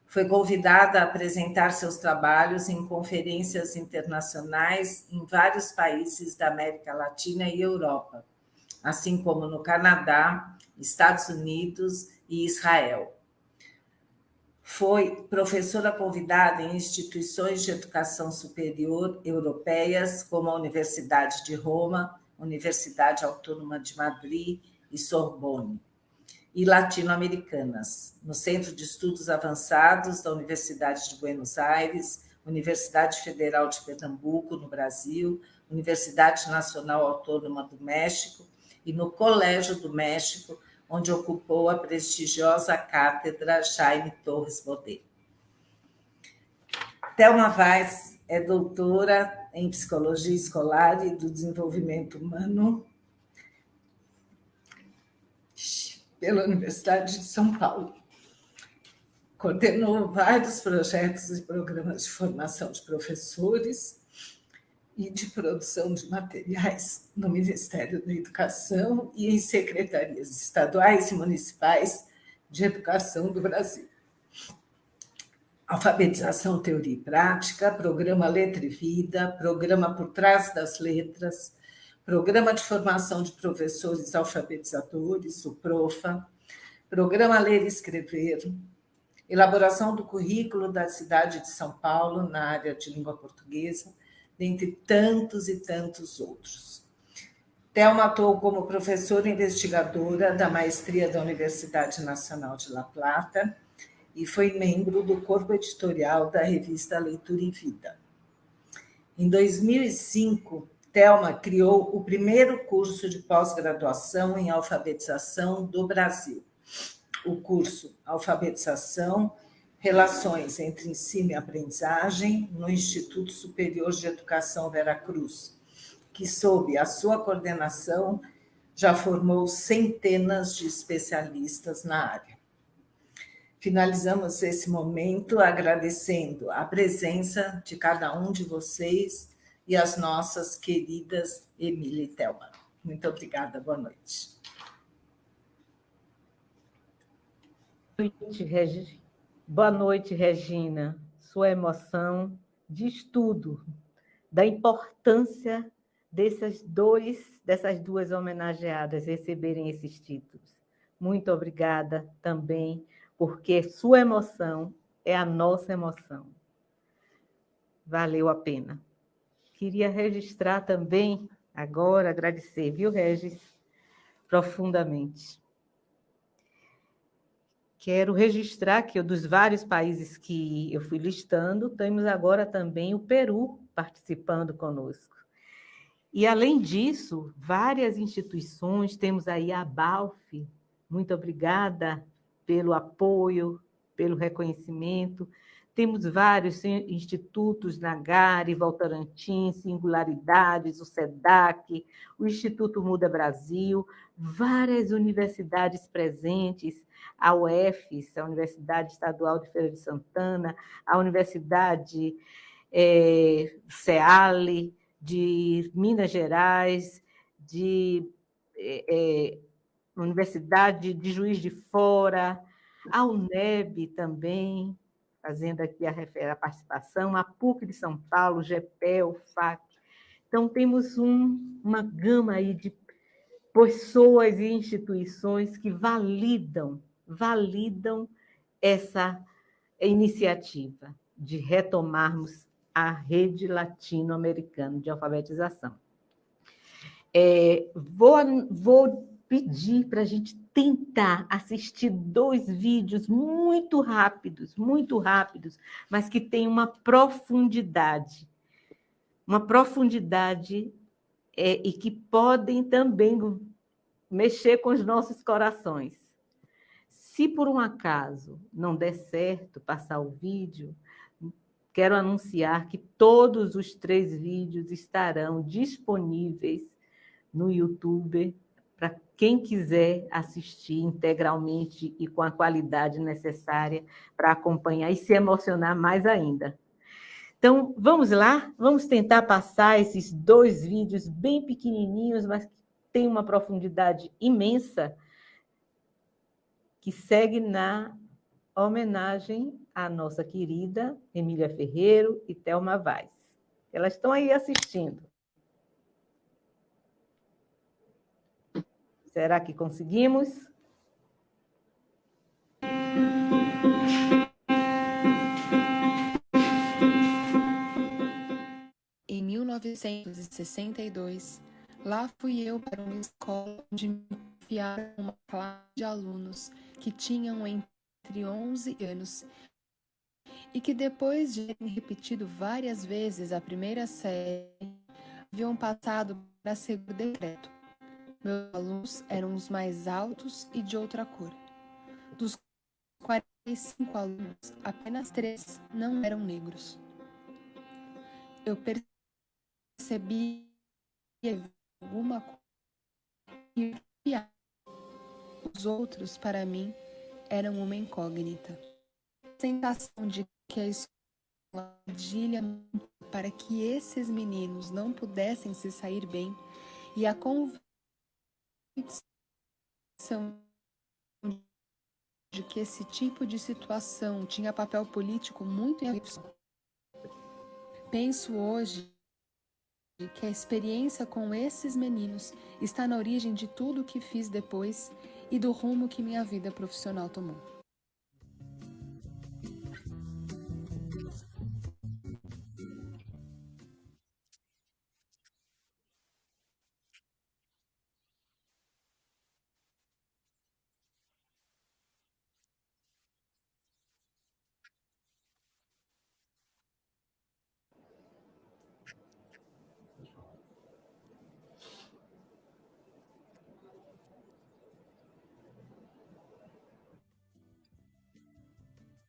Foi convidada a apresentar seus trabalhos em conferências internacionais em vários países da América Latina e Europa, assim como no Canadá, Estados Unidos e Israel. Foi professora convidada em instituições de educação superior europeias, como a Universidade de Roma, Universidade Autônoma de Madrid e Sorbonne, e latino-americanas, no Centro de Estudos Avançados da Universidade de Buenos Aires, Universidade Federal de Pernambuco, no Brasil, Universidade Nacional Autônoma do México e no Colégio do México, onde ocupou a prestigiosa cátedra Jaime Torres Bodet. Thelma Weiss é doutora em Psicologia Escolar e do Desenvolvimento Humano pela Universidade de São Paulo. Coordenou vários projetos e programas de formação de professores e de produção de materiais no Ministério da Educação e em secretarias estaduais e municipais de educação do Brasil. Alfabetização, Teoria e Prática, Programa Letra e Vida, Programa Por Trás das Letras, Programa de Formação de Professores Alfabetizadores, o PROFA, Programa Ler e Escrever, elaboração do currículo da cidade de São Paulo na área de língua portuguesa, dentre tantos e tantos outros. Thelma atuou como professora investigadora da maestria da Universidade Nacional de La Plata e foi membro do corpo editorial da revista Leitura e Vida. Em 2005, Thelma criou o primeiro curso de pós-graduação em alfabetização do Brasil, o curso Alfabetização, Relações entre Ensino e Aprendizagem, no Instituto Superior de Educação Veracruz, que, sob a sua coordenação, já formou centenas de especialistas na área. Finalizamos esse momento agradecendo a presença de cada um de vocês e as nossas queridas Emília e Thelma. Muito obrigada, boa noite. Boa noite, Regina. Sua emoção diz tudo da importância dessas duas homenageadas receberem esses títulos. Muito obrigada também, porque sua emoção é a nossa emoção. Valeu a pena. Queria registrar também, agora, agradecer, viu, Regis? Profundamente. Quero registrar que, dos vários países que eu fui listando, temos agora também o Peru participando conosco. E, além disso, várias instituições, temos aí a BALF, muito obrigada pelo apoio, pelo reconhecimento. Temos vários institutos, Nagari, Votorantim, Singularidades, o SEDAC, o Instituto Muda Brasil, várias universidades presentes, a UFES, a Universidade Estadual de Feira de Santana, a Universidade CEALE, de Minas Gerais, Universidade de Juiz de Fora, a UNEB também, fazendo aqui a participação, a PUC de São Paulo, GEPEL, FAC. Então, temos uma gama aí de pessoas e instituições que validam essa iniciativa de retomarmos a rede latino-americana de alfabetização. Vou pedir para a gente tentar assistir 2 vídeos muito rápidos, mas que têm uma profundidade e que podem também mexer com os nossos corações. Se por um acaso não der certo passar o vídeo, quero anunciar que todos os 3 vídeos estarão disponíveis no YouTube para quem quiser assistir integralmente e com a qualidade necessária para acompanhar e se emocionar mais ainda. Então, vamos lá? Vamos tentar passar esses 2 vídeos bem pequenininhos, mas que têm uma profundidade imensa, que segue na homenagem à nossa querida Emília Ferreiro e Thelma Vaz. Elas estão aí assistindo. Será que conseguimos? Em 1962, lá fui eu para uma escola onde me confiaram uma classe de alunos que tinham entre 11 anos e que depois de terem repetido várias vezes a primeira série, haviam passado para segundo decreto. Meus alunos eram os mais altos e de outra cor. Dos 45 alunos, apenas 3 não eram negros. Eu percebi alguma coisa e os outros, para mim, eram uma incógnita. A sensação de que a escola armadilha para que esses meninos não pudessem se sair bem e a convicção de que esse tipo de situação tinha papel político muito importante. Penso hoje que a experiência com esses meninos está na origem de tudo o que fiz depois e do rumo que minha vida profissional tomou.